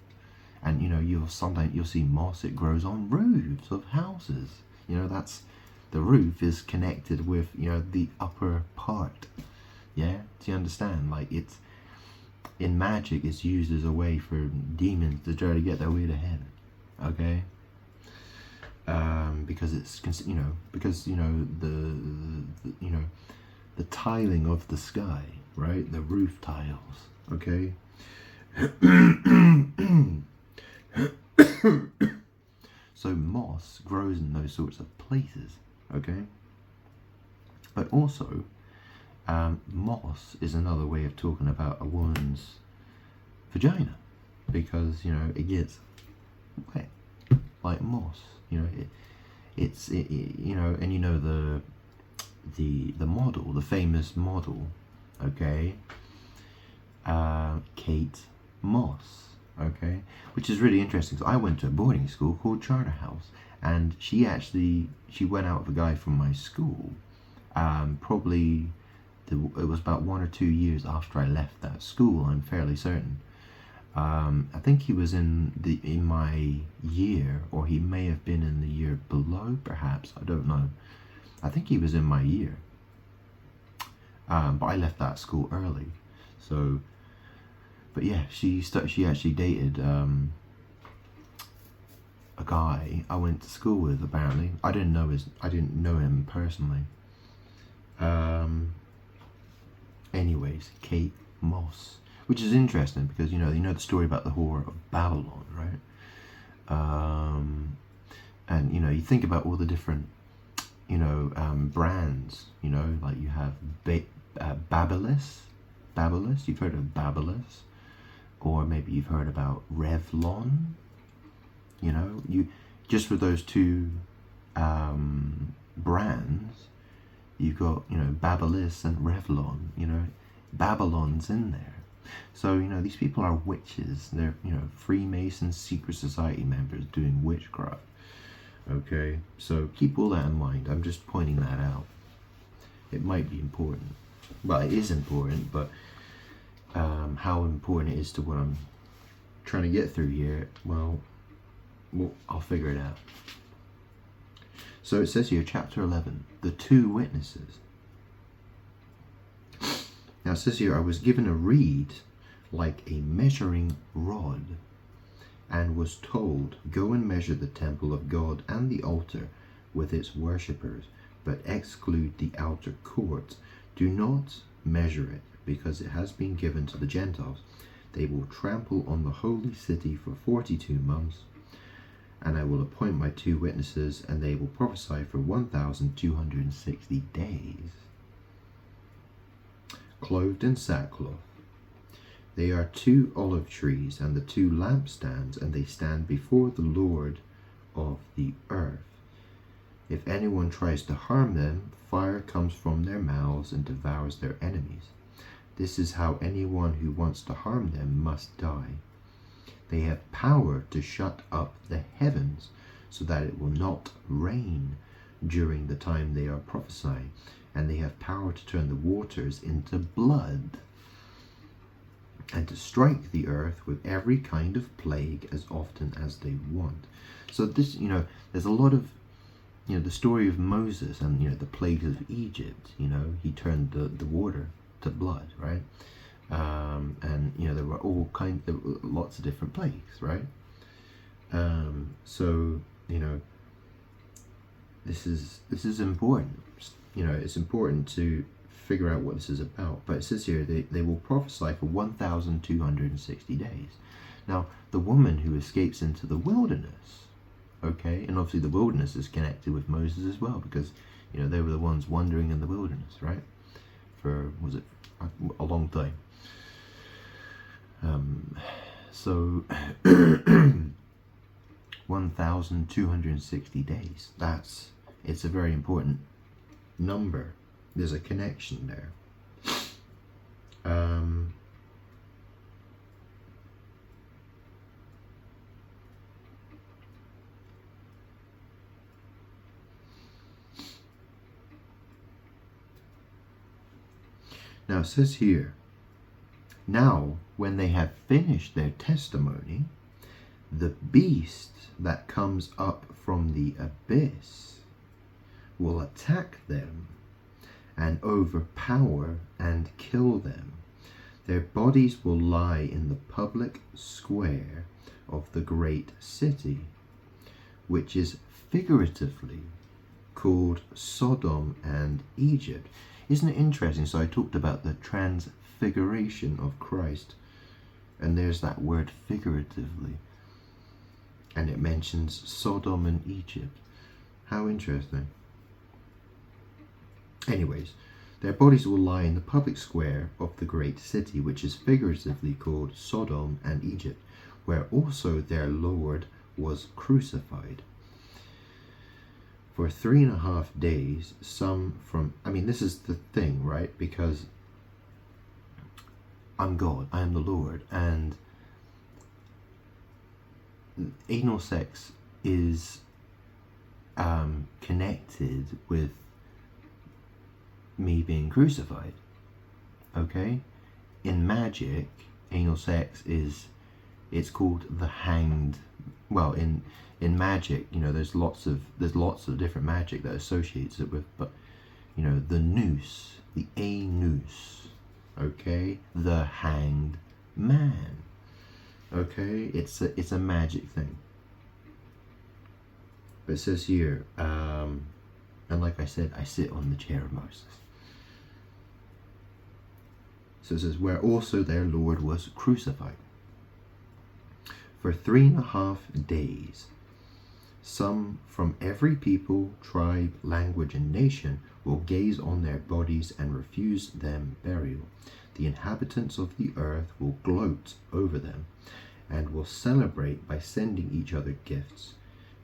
And, sometimes you'll see moss, it grows on roofs of houses. That's, the roof is connected with, the upper part. Yeah, do you understand? Like, it's in magic, it's used as a way for demons to try to get their way to heaven. Okay, because it's the tiling of the sky, right? The roof tiles. Okay. So moss grows in those sorts of places. Okay, but also. Moss is another way of talking about a woman's vagina, because it gets wet like moss. And the model, the famous model, okay, Kate Moss, okay, which is really interesting. So I went to a boarding school called Charterhouse, and she went out with a guy from my school, probably. It was about 1 or 2 years after I left that school, I'm fairly certain. I think he was in my year, or he may have been in the year below, perhaps. I don't know. I think he was in my year. But I left that school early. So, but yeah, she actually dated a guy I went to school with. Apparently, I didn't know him personally. Anyways, Kate Moss, which is interesting because the story about the whore of Babylon, right? And you think about all the different brands, like you have Babyliss. You've heard of Babyliss, or maybe you've heard about Revlon. You just with those two brands. You've got, Babyliss and Revlon, Babylon's in there. So, these people are witches. They're, Freemasons, secret society members doing witchcraft. Okay, so keep all that in mind. I'm just pointing that out. It might be important. Well, it is important, but how important it is to what I'm trying to get through here, well, I'll figure it out. So it says here, chapter 11, the two witnesses. Now it says here, I was given a reed like a measuring rod, and was told, go and measure the temple of God and the altar with its worshippers, but exclude the outer court. Do not measure it, because it has been given to the Gentiles. They will trample on the holy city for 42 months. And I will appoint my two witnesses, and they will prophesy for 1,260 days, clothed in sackcloth. They are 2 olive trees and the 2 lampstands, and they stand before the Lord of the earth. If anyone tries to harm them, fire comes from their mouths and devours their enemies. This is how anyone who wants to harm them must die. They have power to shut up the heavens so that it will not rain during the time they are prophesying, and they have power to turn the waters into blood, and to strike the earth with every kind of plague as often as they want. So this, there's a lot of, the story of Moses and, the plagues of Egypt, he turned the water to blood, right? And there were lots of different plagues, right? So this is important. You know, it's important to figure out what this is about. But it says here they will prophesy for 1,260 days. Now, the woman who escapes into the wilderness, okay, and obviously the wilderness is connected with Moses as well, because, you know, they were the ones wandering in the wilderness, right? For, was it a long time? So 1,260 days. It's a very important number. There's a connection there. Now it says here, now when they have finished their testimony, the beast that comes up from the abyss will attack them and overpower and kill them. Their bodies will lie in the public square of the great city, which is figuratively called Sodom and Egypt. Isn't it interesting? So I talked about the transfiguration of Christ, and there's that word figuratively, and it mentions Sodom and Egypt. How interesting. Anyways, their bodies will lie in the public square of the great city, which is figuratively called Sodom and Egypt, where also their Lord was crucified. For 3.5 days, some from, this is the thing, right? Because I'm God, I am the Lord, and anal sex is connected with me being crucified, okay? In magic, anal sex it's called the hanged. Well, in magic, you know, there's lots of different magic that associates it with, but, you know, the noose, the anus, okay, the hanged man, okay, it's a magic thing. But it says here, and like I said, I sit on the chair of Moses. So it says, where also their Lord was crucified. For 3.5 days, some from every people, tribe, language, and nation will gaze on their bodies and refuse them burial. The inhabitants of the earth will gloat over them and will celebrate by sending each other gifts,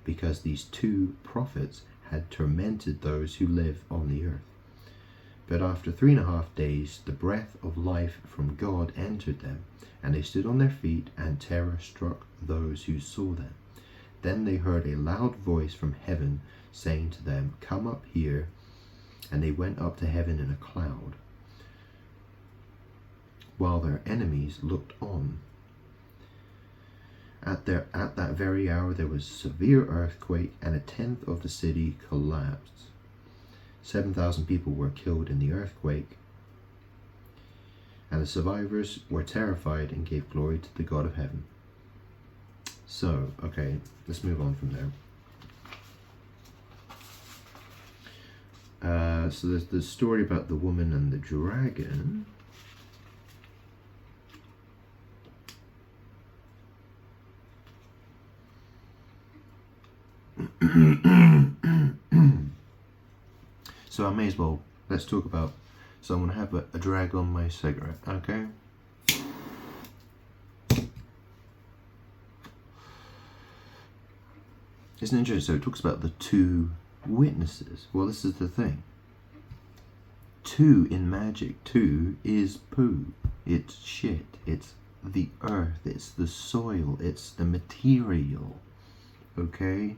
because these 2 prophets had tormented those who live on the earth. But after 3.5 days, the breath of life from God entered them, and they stood on their feet, and terror struck those who saw them. Then they heard a loud voice from heaven saying to them, come up here. And they went up to heaven in a cloud, while their enemies looked on. At that very hour there was a severe earthquake, and 1/10 of the city collapsed. 7,000 people were killed in the earthquake, and the survivors were terrified and gave glory to the God of heaven. So, okay, let's move on from there. So there's the story about the woman and the dragon. So I may as well, let's talk about, so I'm going to have a drag on my cigarette, okay? Isn't it interesting? So it talks about the 2 witnesses. Well, this is the thing. 2 in magic, 2 is poo. It's shit. It's the earth. It's the soil. It's the material. Okay?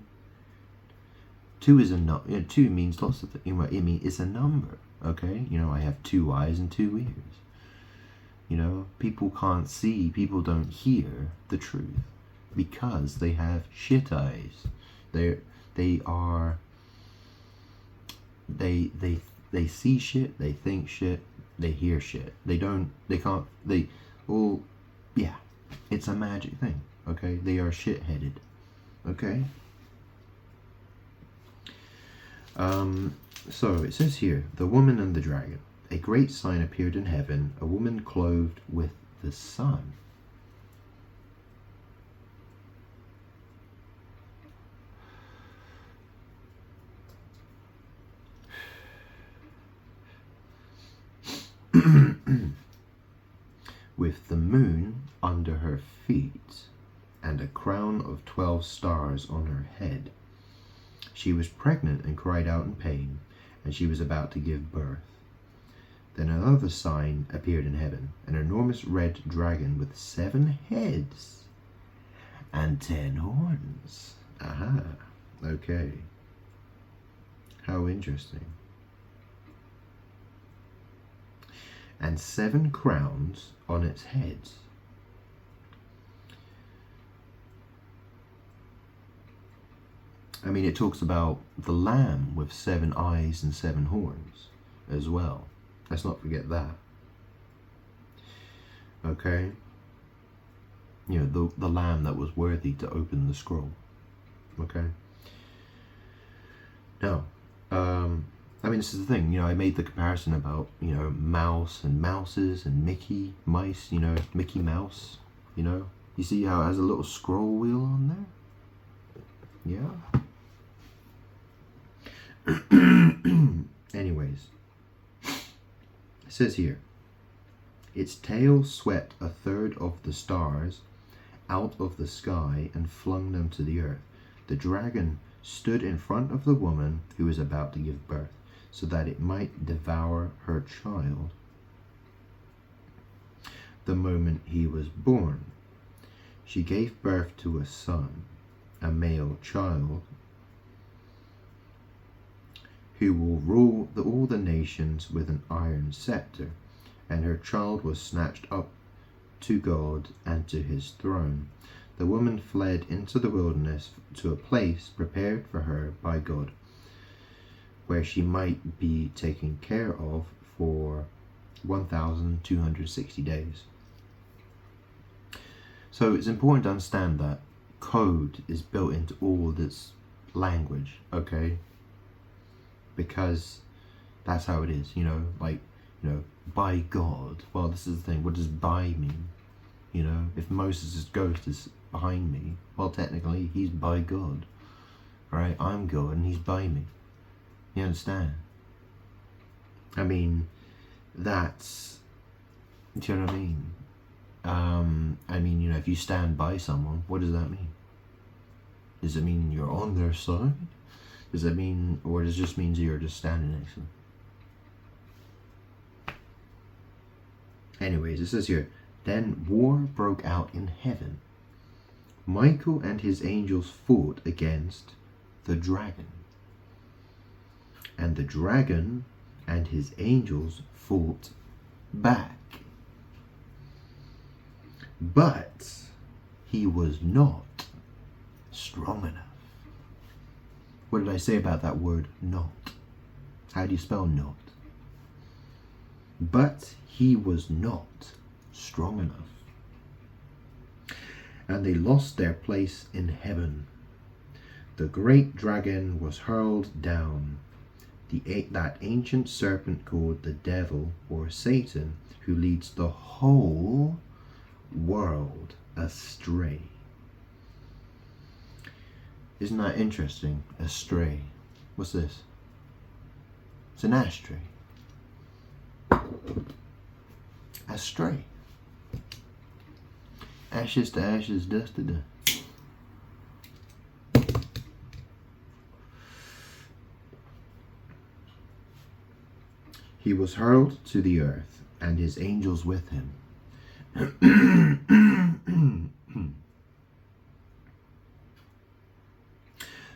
2 is a number. 2 means lots of things. It's a number. Okay? You know, I have 2 eyes and 2 ears. You know, people can't see, people don't hear the truth because they have shit eyes. They see shit, they think shit, they hear shit. Yeah, it's a magic thing, okay? They are shit-headed, okay? So it says here, the woman and the dragon. A great sign appeared in heaven, a woman clothed with the sun. With the moon under her feet and a crown of 12 stars on her head. She was pregnant and cried out in pain, and she was about to give birth. Then another sign appeared in heaven, an enormous red dragon with 7 heads and 10 horns. Aha, okay. How interesting. And 7 crowns on its heads. I mean, it talks about the lamb with 7 eyes and 7 horns as well. Let's not forget that. Okay? You know, the lamb that was worthy to open the scroll. Okay? Now, I mean, this is the thing, you know, I made the comparison about, you know, mouse and mouses and Mickey, mice, you know, Mickey Mouse, you know. You see how it has a little scroll wheel on there? Yeah. Anyways, it says here, its tail swept a third of the stars out of the sky and flung them to the earth. The dragon stood in front of the woman who was about to give birth, so that it might devour her child the moment he was born. She gave birth to a son, a male child, who will rule all the nations with an iron scepter, and her child was snatched up to God and to his throne. The woman fled into the wilderness to a place prepared for her by God, where she might be taken care of for 1,260 days. So it's important to understand that code is built into all this language, okay? Because that's how it is, you know, like, you know, by God. Well, this is the thing, what does by mean? You know, if Moses' ghost is behind me, well, technically, he's by God, right? I'm God and he's by me. You understand? I mean, that's, do you know what I mean? I mean, you know, if you stand by someone, what does that mean? Does it mean you're on their side? Does it mean, or does it just mean you're just standing next to them? Anyways, it says here, then war broke out in heaven. Michael and his angels fought against the dragon. And the dragon and his angels fought back. But he was not strong enough. What did I say about that word not? How do you spell not? But he was not strong enough. And they lost their place in heaven. The great dragon was hurled down, that ancient serpent called the devil or Satan, who leads the whole world astray. Isn't that interesting? Astray. What's this? It's an ashtray. Astray. Ashes to ashes, dust to dust. He was hurled to the earth, and his angels with him.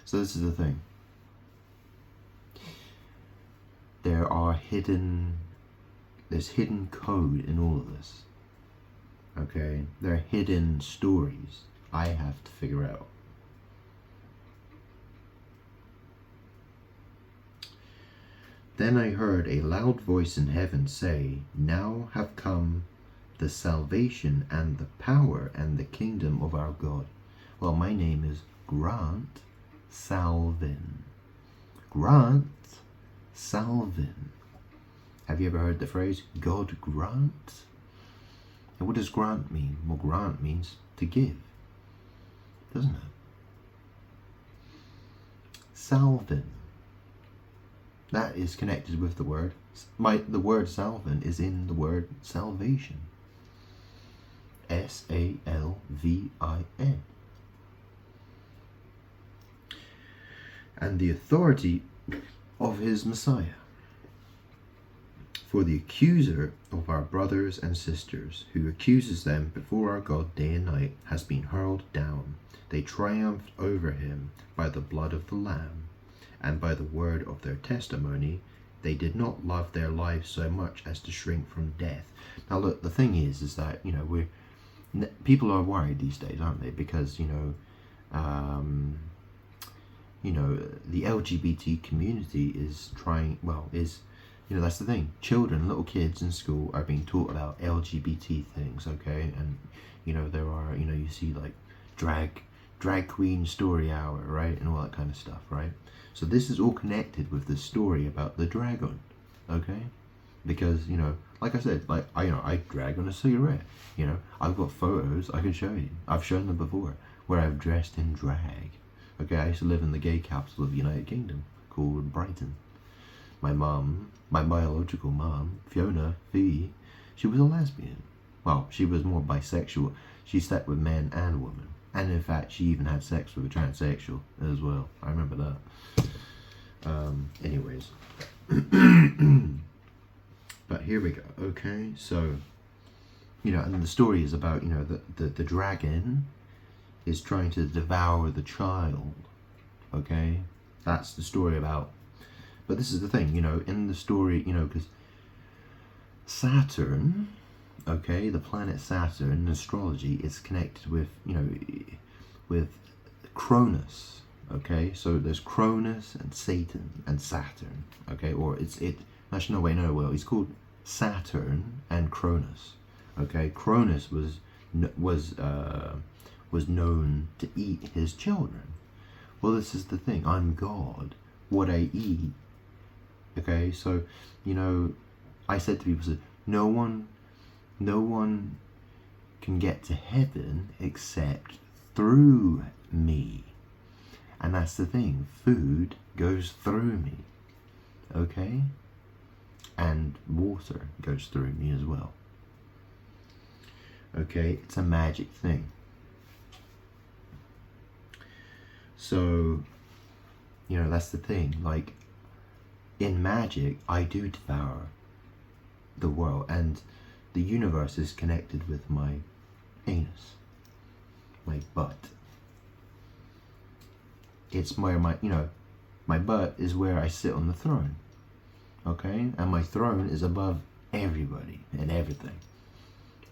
So this is the thing. There's hidden code in all of this. Okay? There are hidden stories I have to figure out. Then I heard a loud voice in heaven say, now have come the salvation and the power and the kingdom of our God. Well, my name is Grant Salvin. grant salvin. Have you ever heard the phrase, God grant? And what does grant mean? Well, grant means to give, doesn't it? Salvin. That is connected with the word. The word salvin is in the word salvation. S-A-L-V-I-N. And the authority of his Messiah. For the accuser of our brothers and sisters, who accuses them before our God day and night, has been hurled down. They triumphed over him by the blood of the Lamb, and by the word of their testimony. They did not love their lives so much as to shrink from death. Now look, the thing is that, you know, people are worried these days, aren't they? Because, you know, the LGBT community is trying, you know, that's the thing. Children, little kids in school are being taught about LGBT things, okay? And, you know, there are, you know, you see like drag queen story hour, right? And all that kind of stuff, right? So this is all connected with the story about the dragon, okay? Because, you know, like I said, like, I drag on a cigarette, you know? I've got photos I can show you. I've shown them before, where I've dressed in drag. Okay, I used to live in the gay capital of the United Kingdom, called Brighton. My mum, my biological mum, Fiona Fee, she was a lesbian. Well, she was more bisexual. She slept with men and women. And in fact, she even had sex with a transsexual as well. I remember that. Anyways. But here we go, okay? So, you know, and the story is about, you know, the dragon is trying to devour the child, okay? That's the story about. But this is the thing, you know, in the story, you know, because Saturn, okay, the planet Saturn in astrology is connected with, you know, with Cronus, okay? So there's Cronus and Satan and Saturn, okay? Or actually, no, wait, no, well, it's called Saturn and Cronus, okay? Cronus was known to eat his children. Well, this is the thing. I'm God. What I eat. Okay, so, you know, I said to people, no one can get to heaven except through me. And that's the thing. Food goes through me. Okay? And water goes through me as well. Okay, it's a magic thing. So, you know, that's the thing. Like, in magic, I do devour the world, and the universe is connected with my anus, my butt. It's where my butt is where I sit on the throne, okay? And my throne is above everybody and everything,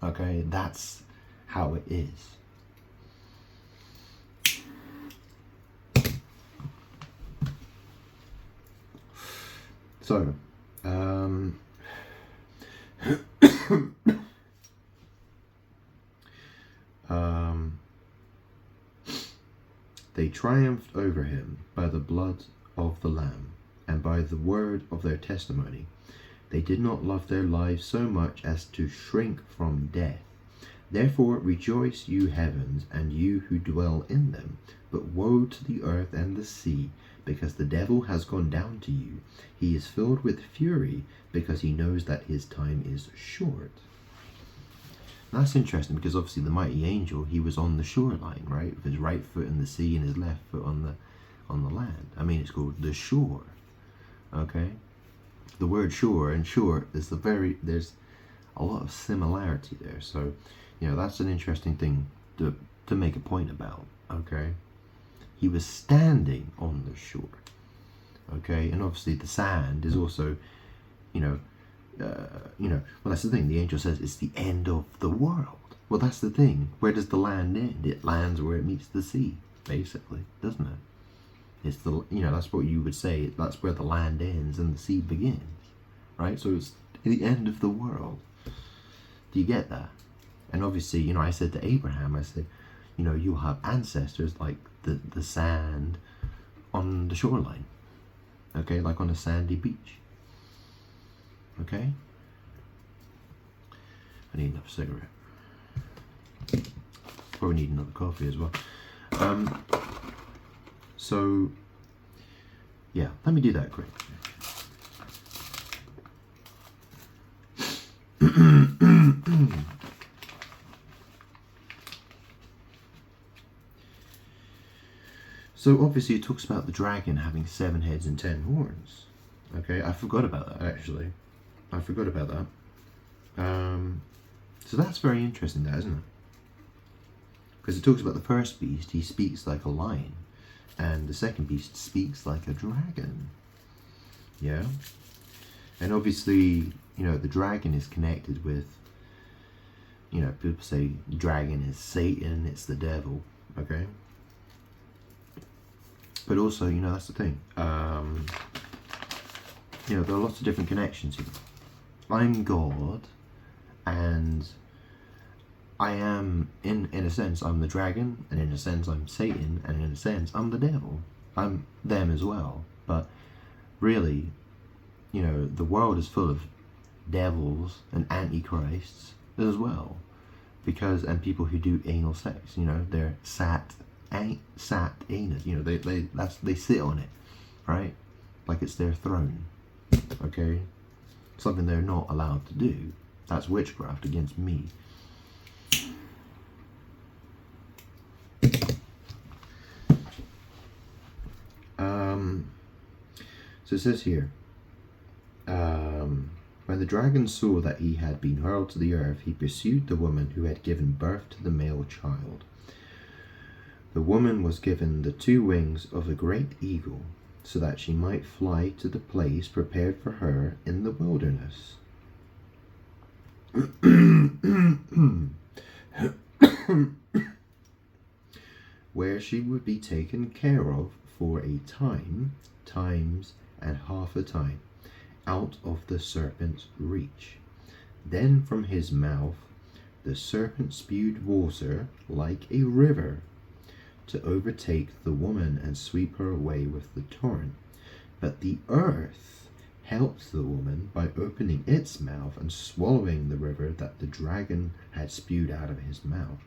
okay? That's how it is. So, they triumphed over him by the blood of the Lamb and by the word of their testimony. They did not love their lives so much as to shrink from death. Therefore rejoice, you heavens, and you who dwell in them. But woe to the earth and the sea, because the devil has gone down to you. He is filled with fury, because he knows that his time is short. That's interesting, because obviously the mighty angel, he was on the shoreline, right? With his right foot in the sea and his left foot on the land. I mean, it's called the shore. Okay? The word shore and short is there's a lot of similarity there. So, you know, that's an interesting thing to make a point about, okay? He was standing on the shore, okay? And obviously the sand is also, well, that's the thing. The angel says it's the end of the world. Well, that's the thing. Where does the land end? It lands where it meets the sea, basically, doesn't it? It's that's what you would say. That's where the land ends and the sea begins, right? So it's the end of the world. Do you get that? And obviously, I said to Abraham, I said, you'll have ancestors like the sand on the shoreline. Okay, like on a sandy beach. Okay? I need another cigarette. Probably need another coffee as well. So, yeah, let me do that quick. So obviously it talks about the dragon having 7 heads and 10 horns. Okay, I forgot about that actually. I forgot about that. So that's very interesting, that, isn't it? Because it talks about the first beast, he speaks like a lion, and the second beast speaks like a dragon. Yeah? And obviously, you know, the dragon is connected with, you know, people say dragon is Satan, it's the devil, okay? But also, you know, that's the thing. You know, there are lots of different connections here. I'm God, and I am, in a sense, I'm the dragon, and in a sense, I'm Satan, and in a sense, I'm the devil. I'm them as well. But really, you know, the world is full of devils and antichrists as well. Because, and people who do anal sex, you know, they're sat anus, you know, they sit on it, right? Like it's their throne, okay? Something they're not allowed to do. That's witchcraft against me. So it says here, when the dragon saw that he had been hurled to the earth, he pursued the woman who had given birth to the male child. The woman was given the 2 wings of a great eagle, so that she might fly to the place prepared for her in the wilderness. Where she would be taken care of for a time, times, and half a time, out of the serpent's reach. Then from his mouth the serpent spewed water like a river, to overtake the woman and sweep her away with the torrent. But the earth helped the woman by opening its mouth and swallowing the river that the dragon had spewed out of his mouth.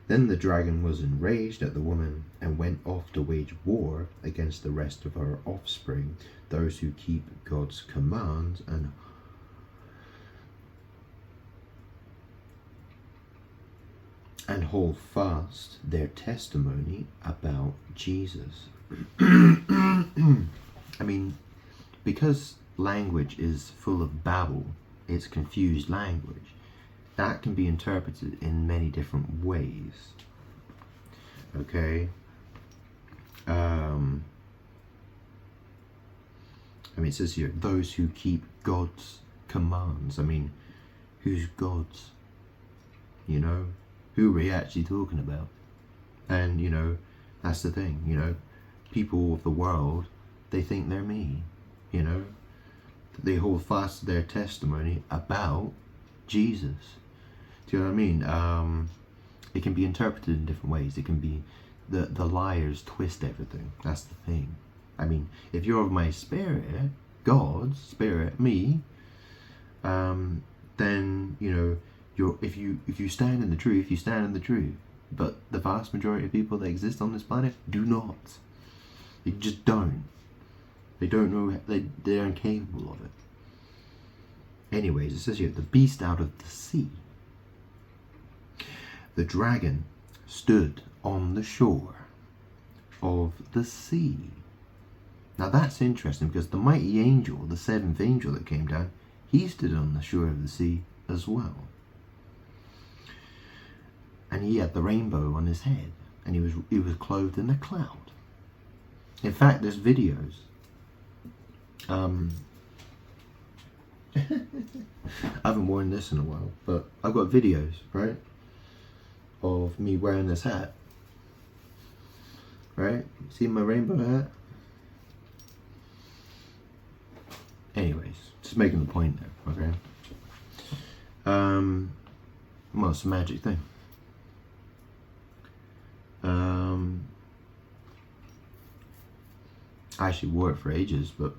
Then the dragon was enraged at the woman and went off to wage war against the rest of her offspring, those who keep God's commands and hold fast their testimony about Jesus. I mean, because language is full of babble, it's confused language, that can be interpreted in many different ways. Okay? I mean, it says here, those who keep God's commands. I mean, who's God's? You know? Who are we actually talking about? And, you know, that's the thing, you know, people of the world, they think they're me, you know, they hold fast to their testimony about Jesus. Do you know what I mean? It can be interpreted in different ways. It can be, the liars twist everything. That's the thing. I mean, if you're of my spirit, God's spirit, me, then, you know, if you stand in the truth, you stand in the truth. But the vast majority of people that exist on this planet do not. They just don't. They don't know. They're incapable of it. Anyways, it says here, the beast out of the sea. The dragon stood on the shore of the sea. Now that's interesting, because the mighty angel, the 7th angel that came down, he stood on the shore of the sea as well. And he had the rainbow on his head, and he was clothed in a cloud. In fact, there's videos. I haven't worn this in a while, but I've got videos, right, of me wearing this hat. Right? See my rainbow hat? Anyways, just making the point there, okay? Well, it's a magic thing. I actually wore it for ages, but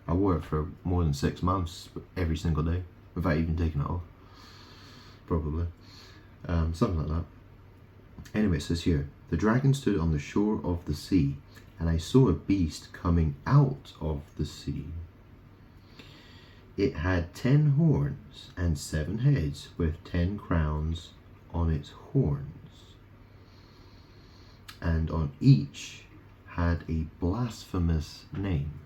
I wore it for more than 6 months every single day without even taking it off. Probably. Something like that. Anyway, it says here, the dragon stood on the shore of the sea, and I saw a beast coming out of the sea. It had 10 horns and 7 heads with 10 crowns on its horns, and on each had a blasphemous name.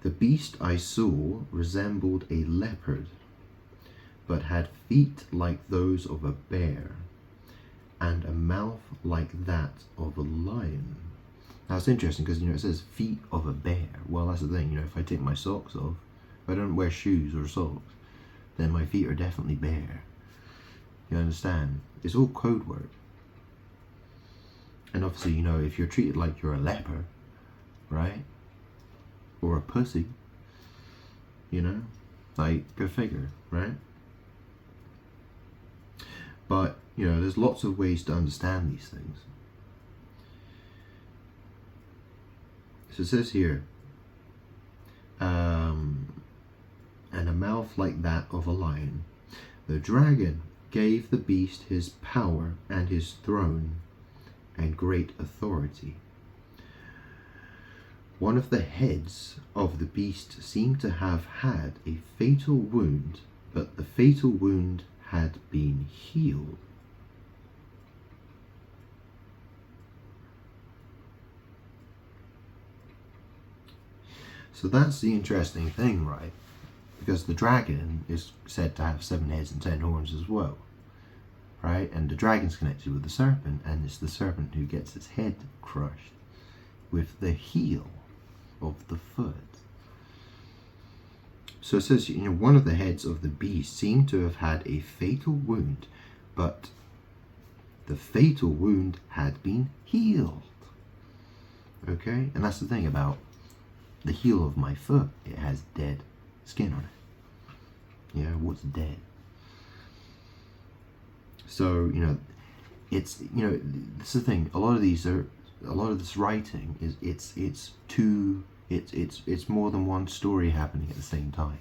The beast I saw resembled a leopard, but had feet like those of a bear, and a mouth like that of a lion. Now it's interesting because, it says feet of a bear. Well, that's the thing, if I take my socks off, if I don't wear shoes or socks, then my feet are definitely bare. You understand? It's all code word. And obviously, if you're treated like you're a leper, right? Or a pussy, like, go figure, right? But, there's lots of ways to understand these things. So it says here, and a mouth like that of a lion. The dragon gave the beast his power and his throne and great authority. One of the heads of the beast seemed to have had a fatal wound, but the fatal wound had been healed. So that's the interesting thing, right? Because the dragon is said to have 7 heads and 10 horns as well, right? And the dragon's connected with the serpent, and it's the serpent who gets its head crushed with the heel of the foot. So it says, one of the heads of the beast seemed to have had a fatal wound, but the fatal wound had been healed. Okay? And that's the thing about the heel of my foot. It has dead skin on it. Yeah, what's dead? So, it's, this is the thing. A lot of this writing is, it's more than one story happening at the same time.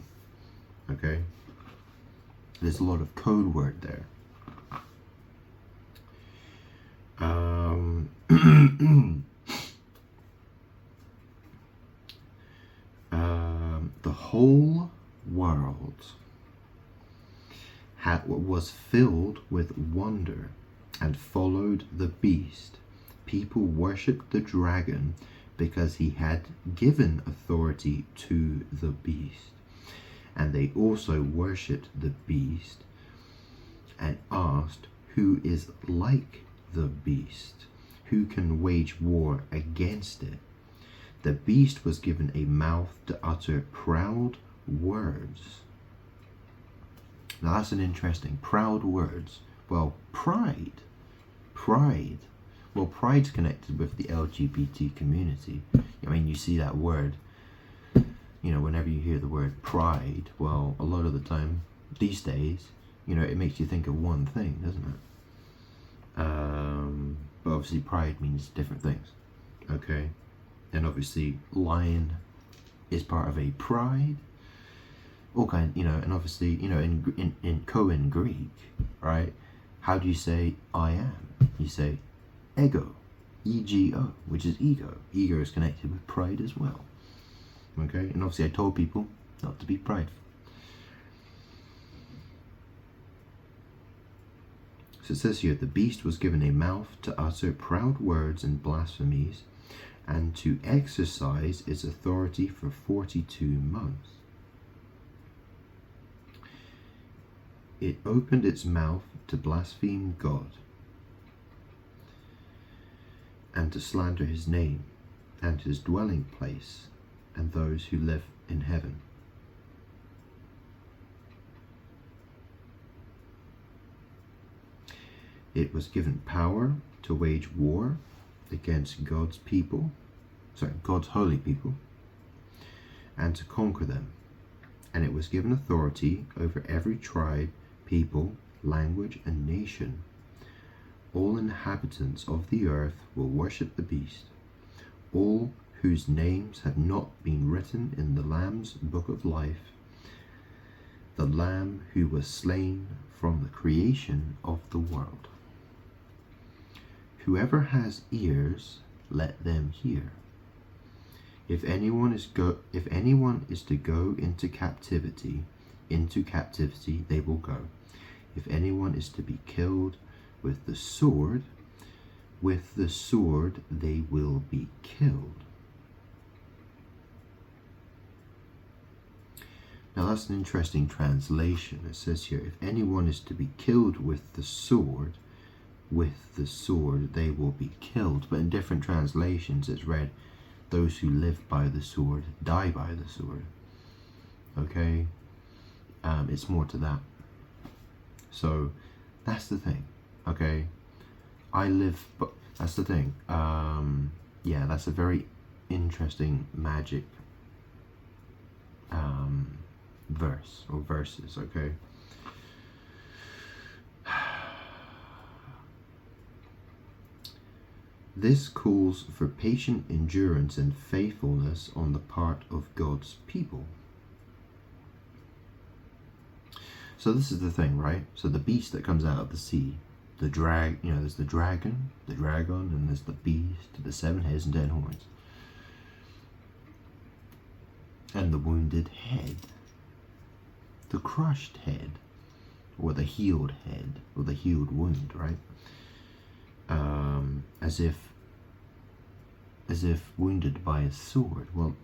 Okay? There's a lot of code word there. The whole world was filled with wonder and followed the beast. People worshipped the dragon because he had given authority to the beast. And they also worshipped the beast and asked, who is like the beast? Who can wage war against it? The beast was given a mouth to utter proud words. Now that's an interesting, proud words. Well, pride. Well, pride's connected with the LGBT community. I mean, you see that word, whenever you hear the word pride, well, a lot of the time, these days, it makes you think of one thing, doesn't it? But obviously pride means different things, okay? And obviously lion is part of a pride, all kind, and obviously, in Koine Greek, right? How do you say I am? You say ego, E-G-O, which is ego. Ego is connected with pride as well. Okay, and obviously I told people not to be prideful. So it says here, the beast was given a mouth to utter proud words and blasphemies, and to exercise its authority for 42 months. It opened its mouth to blaspheme God, and to slander his name, and his dwelling place, and those who live in heaven. It was given power to wage war against God's holy people, and to conquer them. And it was given authority over every tribe, people, language, and nation. All inhabitants of the earth will worship the beast, all whose names have not been written in the Lamb's book of life, the Lamb who was slain from the creation of the world. Whoever has ears, let them hear. If anyone is to go into captivity they will go. If anyone is to be killed with the sword they will be killed. Now that's an interesting translation. It says here, if anyone is to be killed with the sword they will be killed. But in different translations it's read, those who live by the sword die by the sword. Okay? It's more to that. So that's the thing. Okay? That's the thing. Yeah, that's a very interesting magic verse or verses. Okay? This calls for patient endurance and faithfulness on the part of God's people. So this is the thing, right? So the beast that comes out of the sea, there's the dragon, and there's the beast, the 7 heads and 10 horns. And the wounded head, the crushed head, or the healed head, or the healed wound, right? As if wounded by a sword. Well,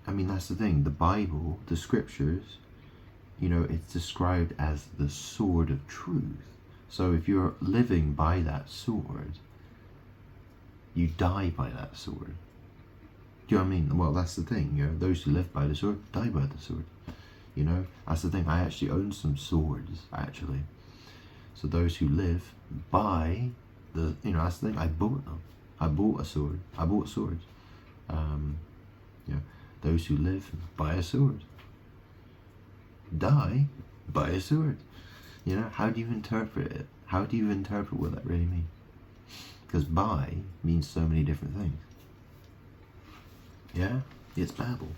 I mean, that's the thing. The Bible, the scriptures, it's described as the sword of truth. So if you're living by that sword, you die by that sword. Do you know what I mean? Well, that's the thing. Those who live by the sword die by the sword. That's the thing. I actually own some swords, actually. So those who live by that's the thing. I bought them. I bought a sword. I bought swords. Those who live by a sword die by a sword. How do you interpret it? How do you interpret what that really means? Because by means so many different things. Yeah, it's Babel,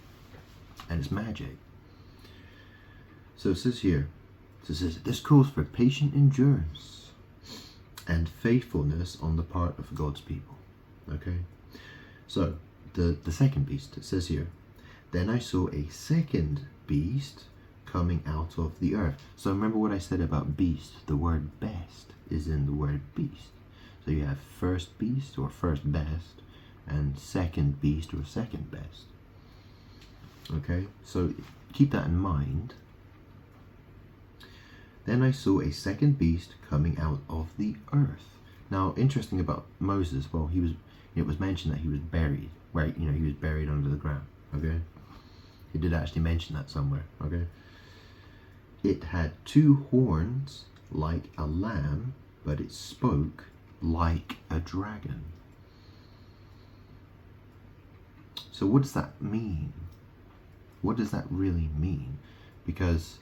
and it's magic. So it says here, this calls for patient endurance and faithfulness on the part of God's people. Okay, so the second beast, it says here, then I saw a second beast coming out of the earth. So remember what I said about beast. The word best is in the word beast. So you have first beast or first best, and second beast or second best. Okay, so keep that in mind. Then I saw a second beast coming out of the earth. Now, interesting about Moses, well, it was mentioned that he was buried, right? He was buried under the ground. Okay, he did actually mention that somewhere. Okay, it had 2 horns like a lamb, but it spoke like a dragon. So what does that mean? What does that really mean? Because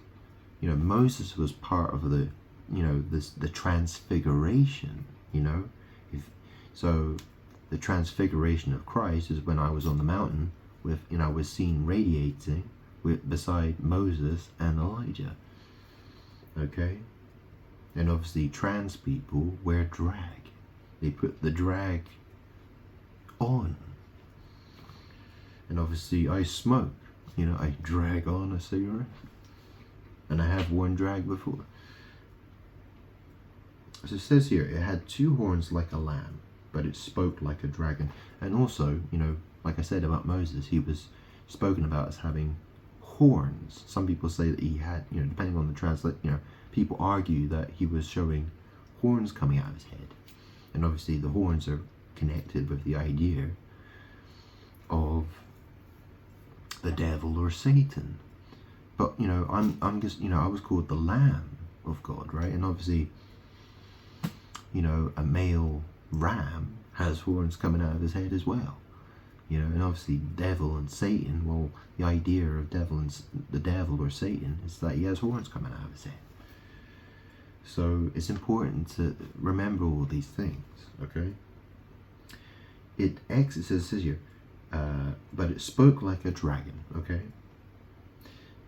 Moses was part of the the transfiguration. So the transfiguration of Christ is when I was on the mountain with I was seen radiating beside Moses and Elijah. Okay, and obviously trans people wear drag. They put the drag on. And obviously I smoke. I drag on a cigarette. And I have worn drag before. So it says here, it had 2 horns like a lamb, but it spoke like a dragon. And also, like I said about Moses, he was spoken about as having horns. Some people say that he had, depending on the translate, people argue that he was showing horns coming out of his head. And obviously the horns are connected with the idea of the devil or Satan. But I'm just I was called the Lamb of God, right? And obviously a male ram has horns coming out of his head as well. And obviously devil and Satan, well, the idea of the devil or Satan is that he has horns coming out of his head. So it's important to remember all these things, okay? It says here, but it spoke like a dragon, okay?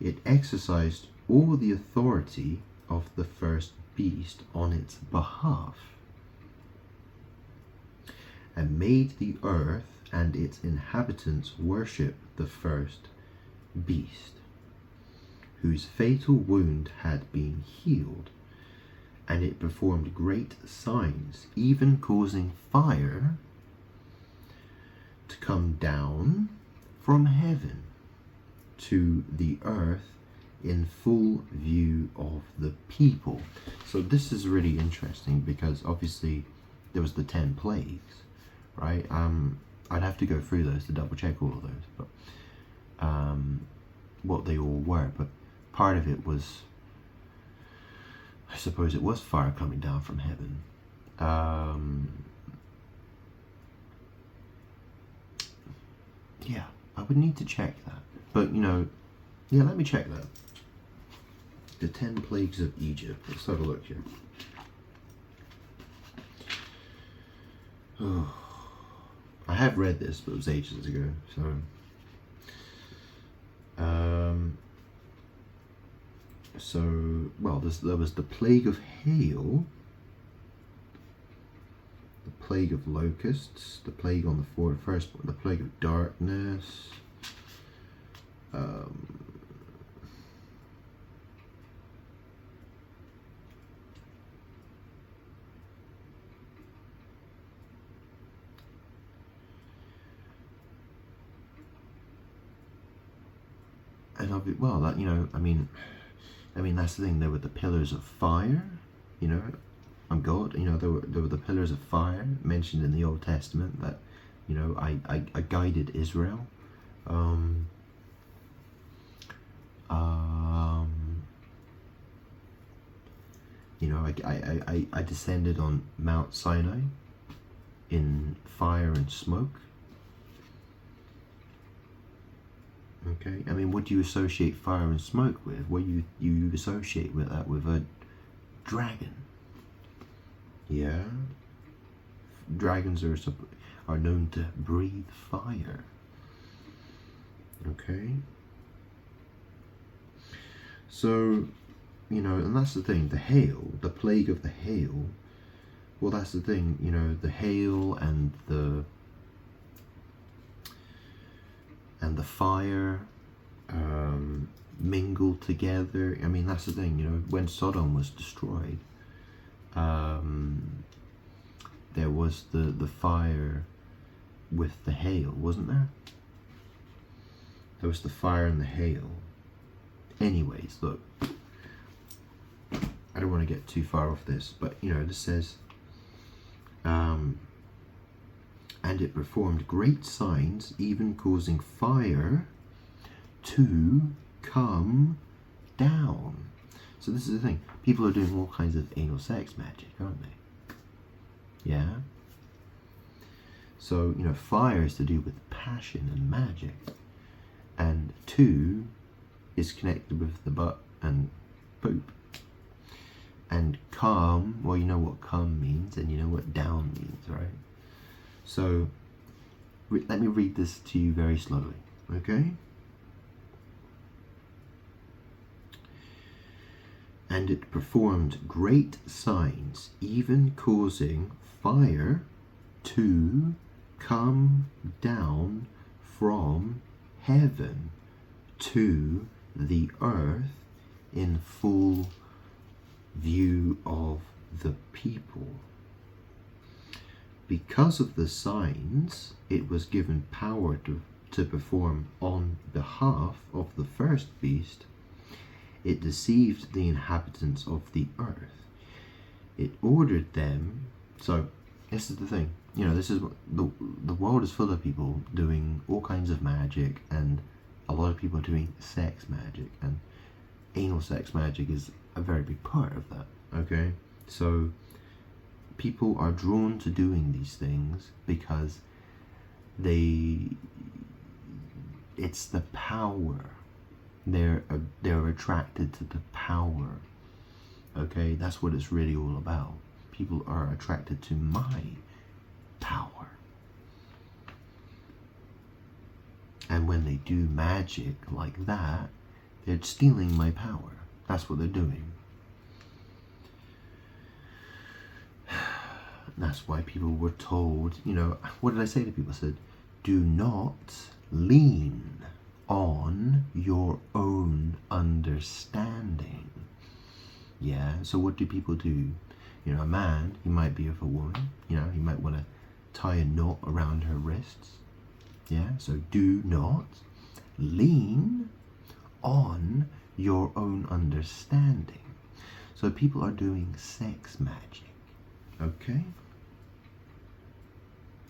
It exercised all the authority of the first beast on its behalf, and made the earth and its inhabitants worship the first beast, whose fatal wound had been healed, and it performed great signs, even causing fire to come down from heaven to the earth in full view of the people. So this is really interesting because obviously there was the 10 plagues, right? I'd have to go through those to double check all of those, but what they all were. But part of it was, I suppose it was fire coming down from heaven. Yeah, I would need to check that. But, yeah, let me check that. The 10 plagues of Egypt. Let's have a look here. Oh, I have read this, but it was ages ago, so... well, there was the plague of hail, the plague of locusts, the plague on the first, the plague of darkness, and well, that I mean that's the thing. There were the pillars of fire, on God. There were the pillars of fire mentioned in the Old Testament that, I guided Israel. I descended on Mount Sinai in fire and smoke. Okay, I mean, what do you associate fire and smoke with? Well, you associate with that with a dragon. Yeah, dragons are known to breathe fire. Okay, so and that's the thing. The hail, the plague of the hail. Well, that's the thing. The hail and the fire mingled together. I mean, that's the thing. When Sodom was destroyed, there was the fire with the hail, wasn't there? There was the fire and the hail. Anyways, look, I don't want to get too far off this, but this says, and it performed great signs, even causing fire to come down. So this is the thing. People are doing all kinds of anal sex magic, aren't they? Yeah? So, fire is to do with passion and magic. And 2 is connected with the butt and poop. And come, well, you know what come means, and you know what down means, right? So, let me read this to you very slowly, okay? And it performed great signs, even causing fire to come down from heaven to the earth in full view of the people. Because of the signs, it was given power to perform on behalf of the first beast. It deceived the inhabitants of the earth. It ordered them. So this is the thing. This is what the world is full of people doing all kinds of magic, and a lot of people are doing sex magic, and anal sex magic is a very big part of that. Okay, so people are drawn to doing these things because it's the power. They're attracted to the power Okay, that's what it's really all about. People are attracted to my power. And when they do magic like that, they're stealing my power. That's what they're doing. That's why people were told, what did I say to people? I said, do not lean on your own understanding. Yeah, so what do people do? A man, he might be with a woman, he might want to tie a knot around her wrists. Yeah, so do not lean on your own understanding. So people are doing sex magic. Okay?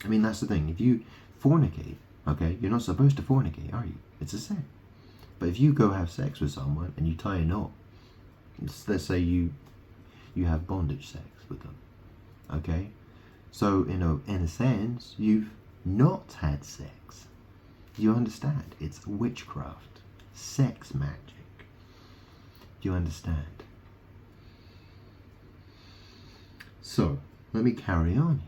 I mean, that's the thing. If you fornicate, okay, you're not supposed to fornicate, are you? It's a sin. But if you go have sex with someone and you tie a knot, let's say you have bondage sex with them, okay? So, in a sense, you've not had sex. You understand? It's witchcraft, sex magic. Do you understand? So, let me carry on here.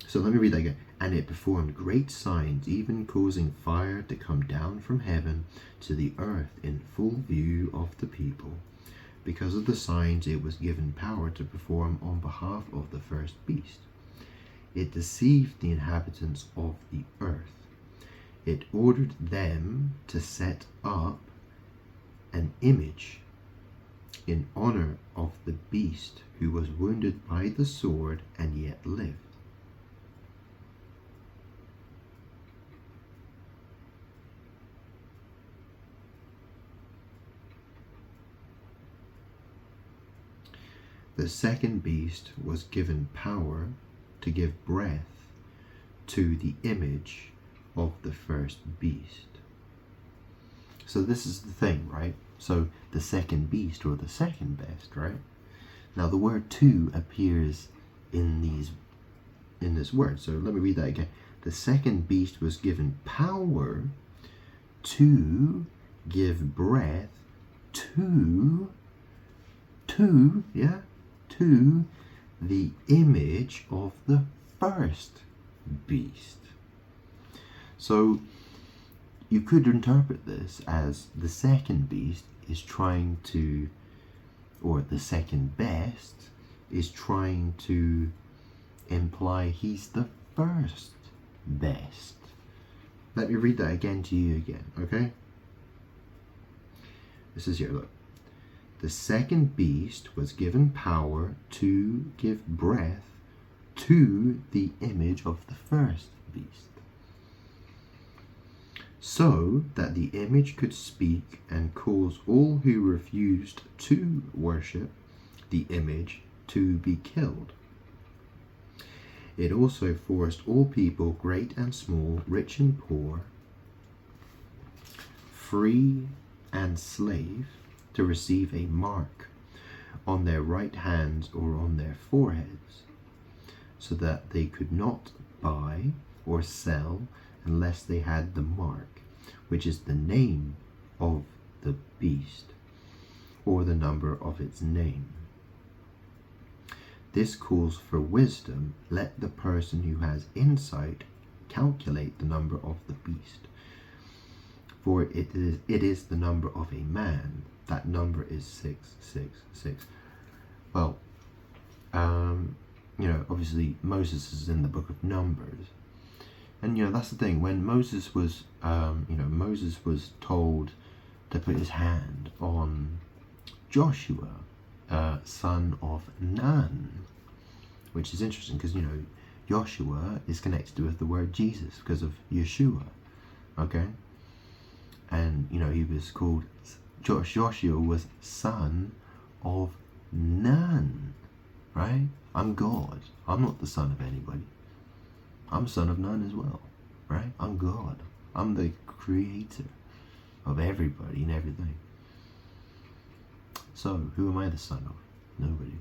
So let me read that again. And it performed great signs, even causing fire to come down from heaven to the earth in full view of the people. Because of the signs, it was given power to perform on behalf of the first beast. It deceived the inhabitants of the earth. It ordered them to set up an image in honor of the beast who was wounded by the sword and yet lived. The second beast was given power to give breath to the image of the first beast. So this is the thing, right? So the second beast, or the second best, right? Now the word two appears in this word. So let me read that again. The second beast was given power to give breath to the image of the first beast. So you could interpret this as the second beast is trying to, or the second best is trying to imply he's the first best. Let me read that again to you again, okay? This is here, look. The second beast was given power to give breath to the image of the first beast, so that the image could speak and cause all who refused to worship the image to be killed. It also forced all people, great and small, rich and poor, free and slave, to receive a mark on their right hands or on their foreheads, so that they could not buy or sell unless they had the mark, which is the name of the beast, or the number of its name. This calls for wisdom. Let the person who has insight calculate the number of the beast, for it is the number of a man. That number is 666. Well, obviously Moses is in the book of Numbers, and that's the thing. When Moses was, Moses was told to put his hand on Joshua, son of Nun, which is interesting because Joshua is connected with the word Jesus because of Yeshua, okay, and he was called. Joshua was son of Nun, right? I'm God. I'm not the son of anybody. I'm son of none as well, right? I'm God. I'm the creator of everybody and everything. So, who am I the son of? Nobody.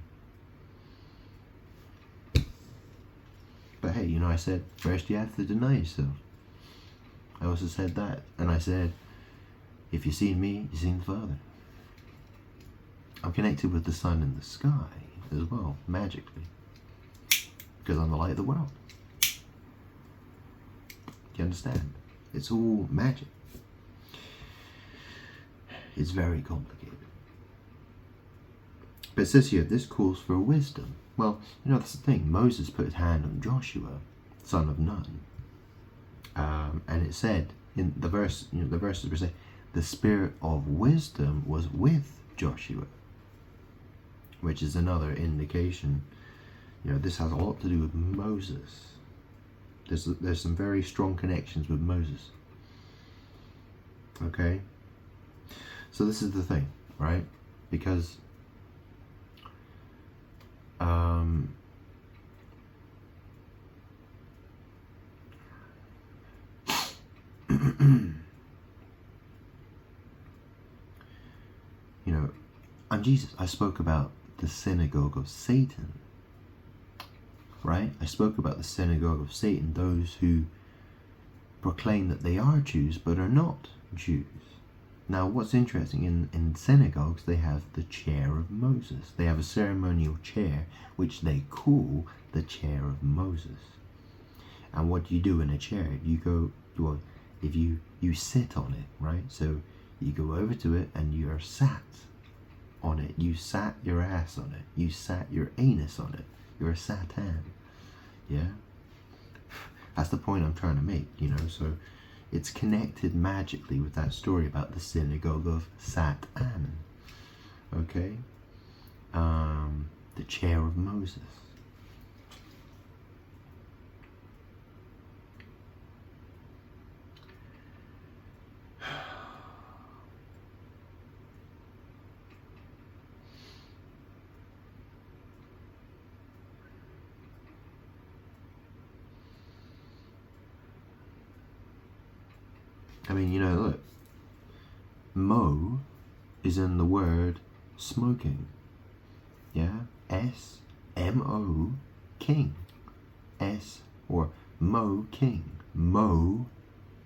But hey, I said, first you have to deny yourself. I also said that. And I said, if you've seen me, you've seen the Father. I'm connected with the sun in the sky as well, magically. Because I'm the light of the world. Do you understand? It's all magic. It's very complicated. But it says here, this calls for wisdom. Well, that's the thing. Moses put his hand on Joshua, son of Nun. And it said, in the verse, the verses were saying, the spirit of wisdom was with Joshua. Which is another indication. This has a lot to do with Moses. There's some very strong connections with Moses. Okay? So this is the thing, right? Because I'm Jesus. I spoke about the synagogue of Satan. Right? I spoke about the synagogue of Satan, those who proclaim that they are Jews but are not Jews. Now, what's interesting, in synagogues, they have the chair of Moses. They have a ceremonial chair, which they call the chair of Moses. And what do you do in a chair? You go, well, if you sit on it, right? So you go over to it and you are sat on it. You sat your ass on it. You sat your anus on it. You're a Satan. Yeah? That's the point I'm trying to make, so it's connected magically with that story about the synagogue of Satan. Okay? The chair of Moses. I mean, look. Mo is in the word smoking. Yeah? S-M-O, king. S, or Mo, king. Mo,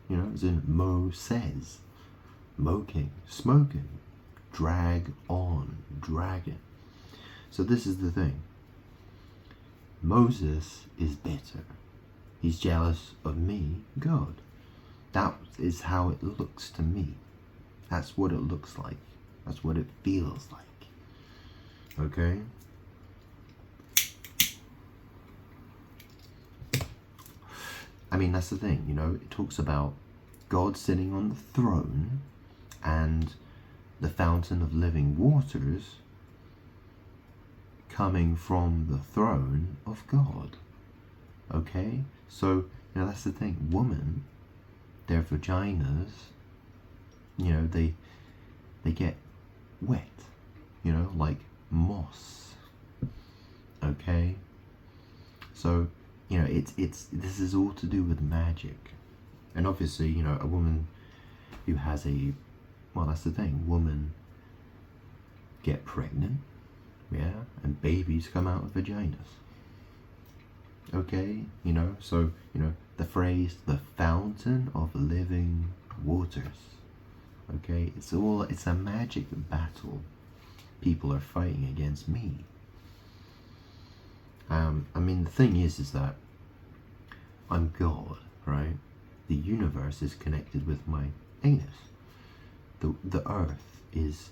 as in Mo says. Mo, king. Smoking. Drag on. Dragon. So this is the thing. Moses is bitter. He's jealous of me, God. That is how it looks to me. That's what it looks like. That's what it feels like. Okay? I mean, that's the thing, it talks about God sitting on the throne and the fountain of living waters coming from the throne of God. Okay? So, that's the thing. Woman, their vaginas, they get wet, like moss. Okay? So, this is all to do with magic. And obviously, a woman who has that's the thing, women get pregnant, yeah, and babies come out of vaginas. Okay, so, the phrase, the fountain of living waters. Okay, it's a magic battle. People are fighting against me. I mean, the thing is that I'm God, right? The universe is connected with my anus. The earth is,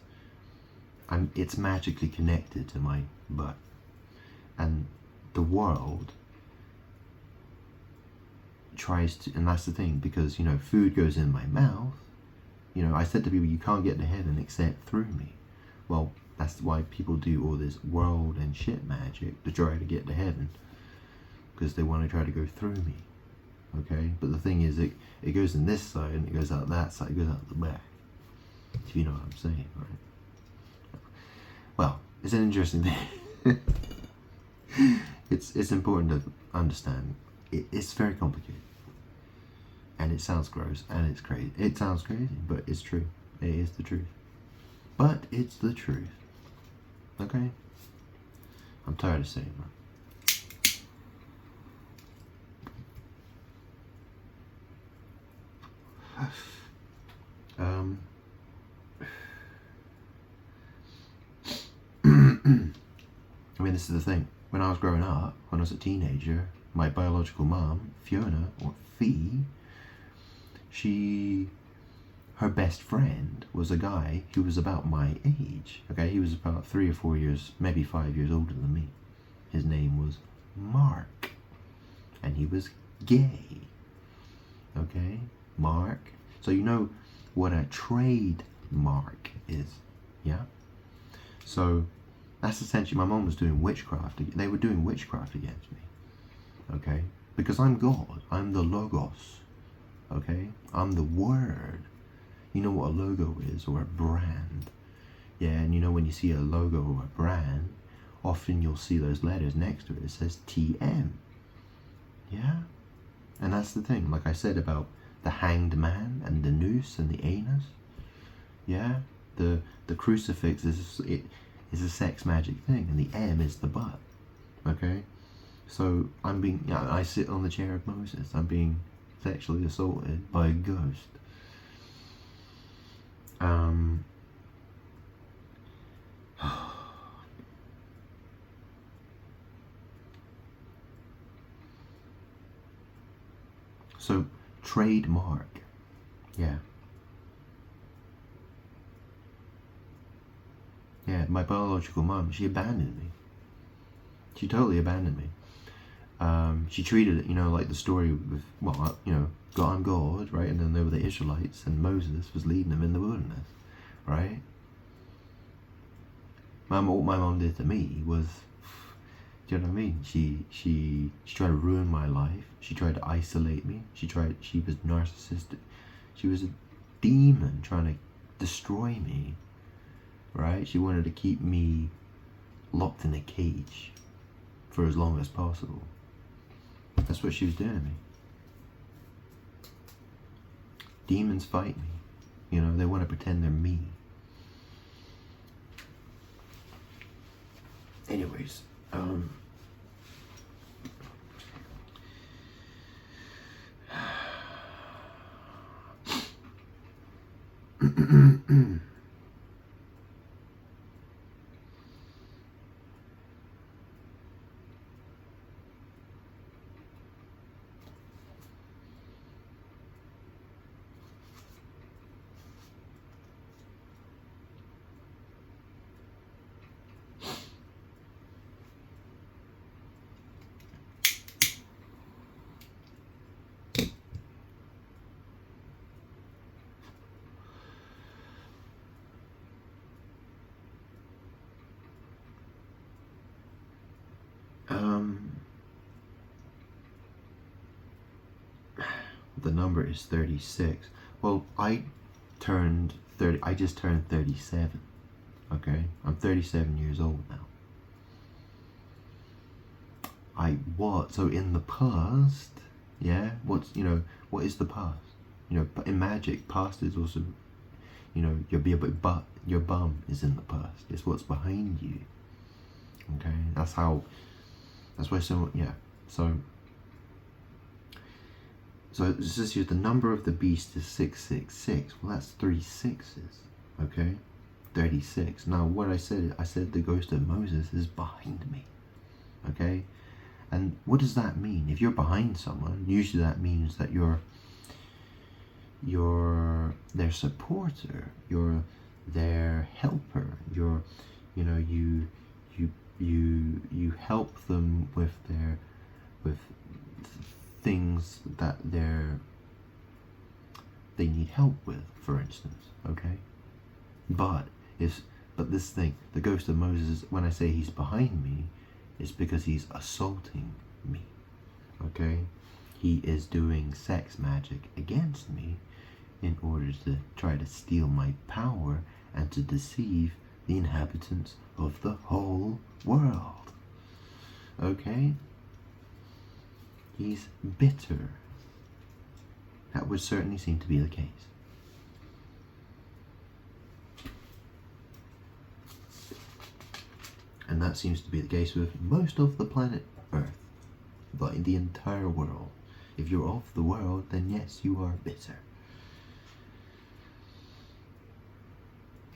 it's magically connected to my butt. And the world tries to, and that's the thing, because food goes in my mouth. I said to people, you can't get to heaven except through me. Well, that's why people do all this world and shit magic to try to get to heaven, because they want to try to go through me. Okay, but the thing is, it goes in this side and it goes out that side, it goes out the back, if you know what I'm saying, right? Well, it's an interesting thing. It's important to understand. It's very complicated, and it sounds gross, and it's crazy. It sounds crazy, but it's true. It is the truth. But it's the truth. Okay? I'm tired of saying that. I mean, this is the thing. When I was growing up, when I was a teenager, my biological mom, Fiona, or Fee, her best friend was a guy who was about my age. Okay, he was about 3 or 4 years, maybe 5 years older than me. His name was Mark, and he was gay. Okay, Mark. So you know what a trademark is, yeah? So that's essentially, my mom was doing witchcraft. They were doing witchcraft against me, okay? Because I'm God. I'm the Logos, okay? I'm the Word. You know what a logo is, or a brand. Yeah, and you know when you see a logo or a brand, often you'll see those letters next to it. It says TM. Yeah? And that's the thing, like I said about the hanged man and the noose and the anus. Yeah? The crucifix is a sex magic thing, and the M is the butt. Okay? So I sit on the chair of Moses. I'm being sexually assaulted by a ghost. So, trademark. Yeah. Yeah, my biological mom, she abandoned me. She totally abandoned me. She treated it, like the story with, I'm God, right? And then there were the Israelites, and Moses was leading them in the wilderness, right? What my mom did to me was, do you know what I mean? She tried to ruin my life. She tried to isolate me. She was narcissistic. She was a demon trying to destroy me, right? She wanted to keep me locked in a cage for as long as possible. That's what she was doing to me. Demons fight me. They want to pretend they're me. Anyways, the number is 36. Well, I just turned 37. Okay, I'm 37 years old now. So in the past, yeah, what is the past? In magic, past is also, your bum is in the past. It's what's behind you. Okay, that's why so it says here the number of the beast is 666. Well, that's 3 sixes. Okay, 36. Now what I said the ghost of Moses is behind me. Okay, and what does that mean? If you're behind someone, usually that means that you're their supporter, you're their helper, you help them with things that they need help with, for instance. Okay, but this thing, the ghost of Moses, when I say he's behind me, it's because he's assaulting me. Okay, he is doing sex magic against me in order to try to steal my power and to deceive the inhabitants of the whole world. Okay? He's bitter. That would certainly seem to be the case. And that seems to be the case with most of the planet Earth, like the entire world. If you're of the world, then yes, you are bitter.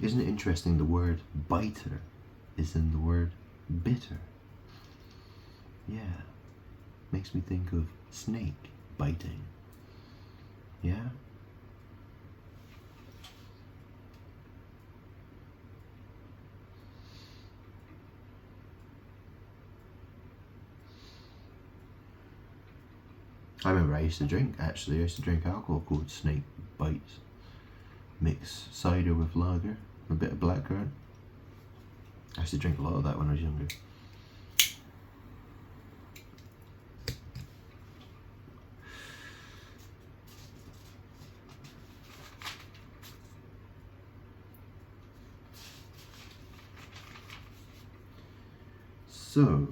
Isn't it interesting the word biter is in the word bitter? Yeah. Makes me think of snake biting. Yeah? I remember I used to drink alcohol called Snake Bites. Mix cider with lager, a bit of blackcurrant. I used to drink a lot of that when I was younger. So,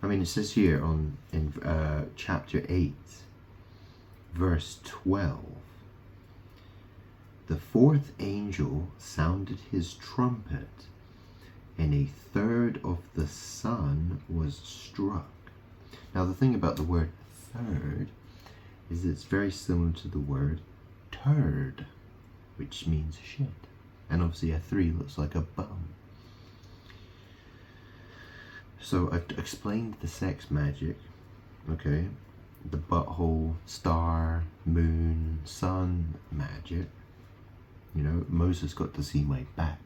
I mean, it says here in chapter 8, verse 12, the fourth angel sounded his trumpet, and a third of the sun was struck. Now, the thing about the word third is it's very similar to the word turd, which means shit. And obviously a 3 looks like a bum. So I've explained the sex magic, okay? The butthole, star, moon, sun magic. You know, Moses got to see my back,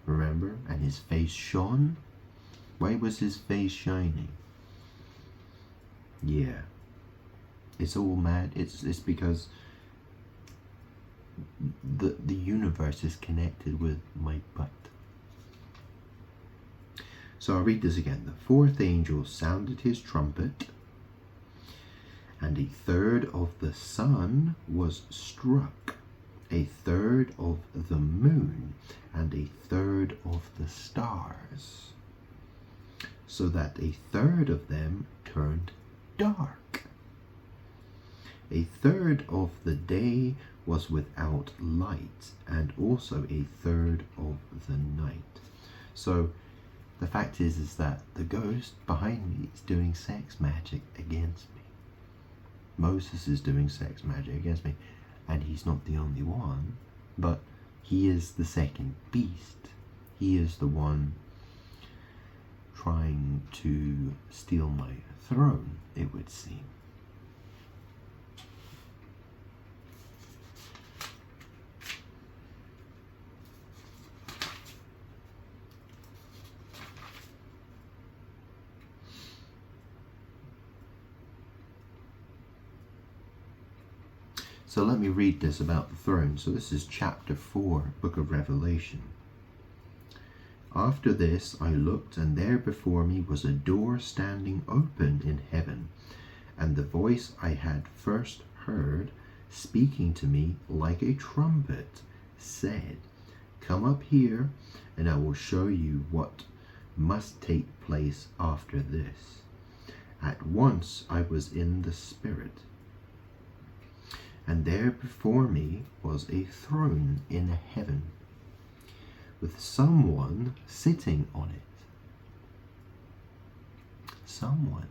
remember? And his face shone. Why was his face shining? Yeah. It's all mad. It's because the universe is connected with my butt. So I'll read this again. The fourth angel sounded his trumpet, and a third of the sun was struck, a third of the moon, and a third of the stars, so that a third of them turned dark. A third of the day was without light, and also a third of the night. So the fact is that the ghost behind me is doing sex magic against me. Moses is doing sex magic against me, and he's not the only one, but he is the second beast. He is the one trying to steal my throne, it would seem. So let me read this about the throne. So this is chapter 4, book of Revelation. After this I looked, and there before me was a door standing open in heaven, and the voice I had first heard, speaking to me like a trumpet, said, "Come up here, and I will show you what must take place after this." At once I was in the Spirit, and there before me was a throne in heaven, with someone sitting on it. Someone.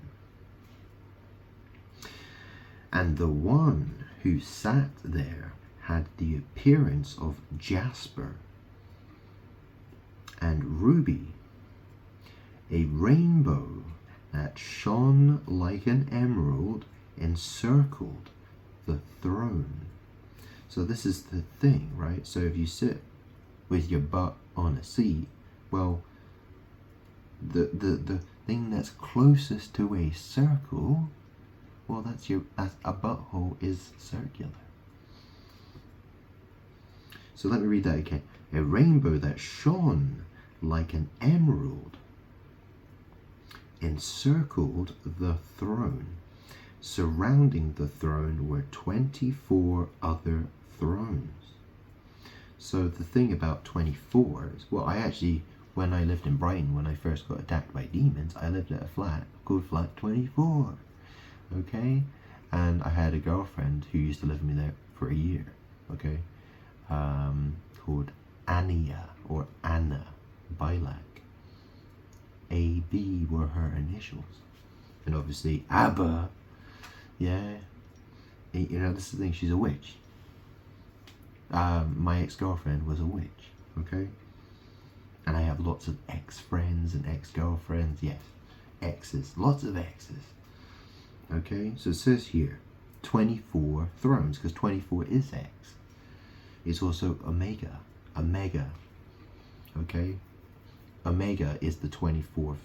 And the one who sat there had the appearance of jasper and ruby, a rainbow that shone like an emerald encircled the throne. So this is the thing, right? So if you sit with your butt on a seat, well, the thing that's closest to a circle, well, that's a butthole is circular. So let me read that again. A rainbow that shone like an emerald encircled the throne. Surrounding the throne were 24 other thrones. So the thing about 24 is, well, I actually, when I lived in Brighton, when I first got attacked by demons, I lived at a flat called Flat 24. Okay? And I had a girlfriend who used to live with me there for a year. Okay? Called Ania, or Anna, by lilac. AB were her initials. And obviously Abba, yeah, you know, this is the thing, she's a witch. My ex-girlfriend was a witch, okay? And I have lots of ex-friends and ex-girlfriends, yes, exes, lots of exes. Okay, so it says here, 24 thrones, because 24 is X. It's also Omega, okay? Omega is the 24th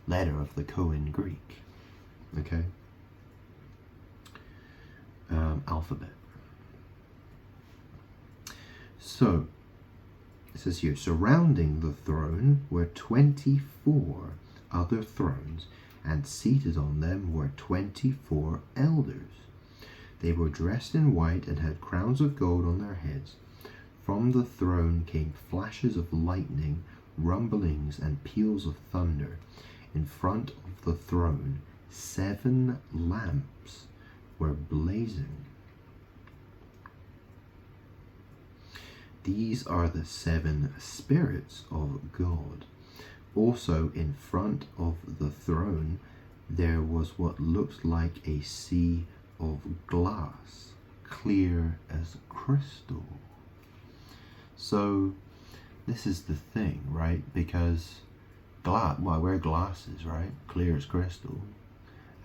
letter of the Koine Greek, okay? Alphabet. So, it says here, surrounding the throne were 24 other thrones, and seated on them were 24 elders. They were dressed in white and had crowns of gold on their heads. From the throne came flashes of lightning, rumblings, and peals of thunder. In front of the throne, 7 lamps were blazing. These are the 7 spirits of God. Also in front of the throne there was what looked like a sea of glass, clear as crystal. So this is the thing, right? Because glass, well, I wear glasses, right? Clear as crystal.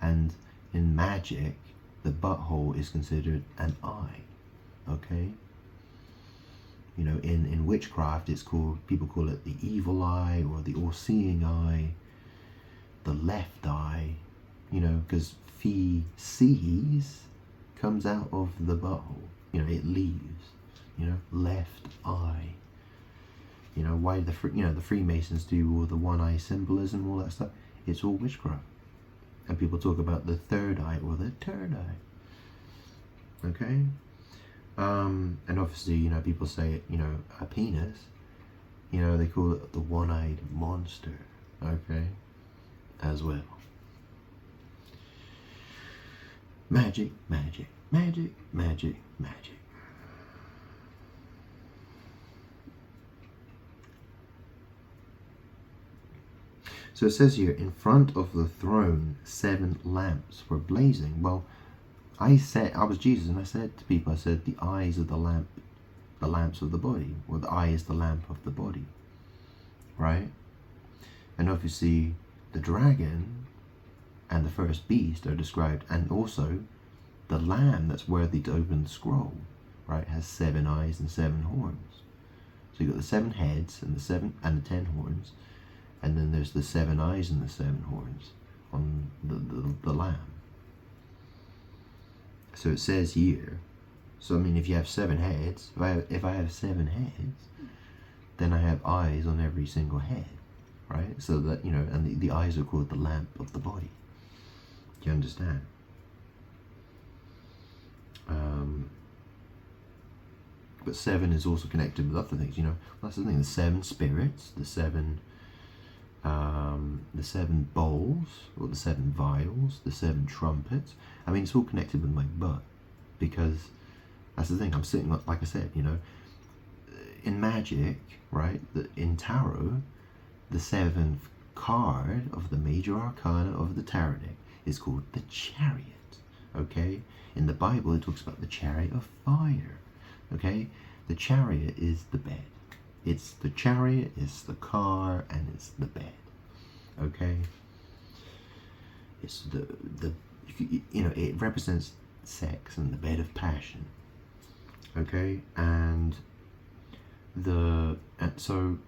And in magic, the butthole is considered an eye, okay? You know, in witchcraft, it's called, people call it the evil eye or the all-seeing eye, the left eye, you know, because feces comes out of the butthole, you know, it leaves, you know, left eye. You know, why the Freemasons do all the one eye symbolism, all that stuff, it's all witchcraft. And people talk about the third eye or the third eye, okay? And obviously, you know, people say, you know, a penis, you know, they call it the one-eyed monster, okay, as well. Magic, magic, magic, magic, magic. So it says here, in front of the throne, 7 lamps were blazing. Well, I was Jesus, and I said to people, I said, the eyes are the lamps of the body, or the eye is the lamp of the body, right? And obviously, the dragon and the first beast are described, and also the lamb that's worthy to open the scroll, right, has 7 eyes and 7 horns. So you've got the 7 heads and the 10 horns, and then there's the 7 eyes and the 7 horns on the lamb. So it says here, so I mean, if you have 7 heads, if I have 7 heads, then I have eyes on every single head, right? So that, you know, and the eyes are called the lamp of the body. Do you understand? But 7 is also connected with other things, you know. That's the thing, the 7 spirits, the 7 bowls, or the 7 vials, the 7 trumpets. I mean, it's all connected with my butt, because that's the thing, I'm sitting, like I said, you know, in magic, right, in tarot, the 7th card of the major arcana of the tarot deck is called the Chariot, okay? In the Bible, it talks about the chariot of fire, okay? The chariot is the bed. It's the chariot, it's the car, and it's the bed, okay? It's the you know, it represents sex and the bed of passion, okay? And so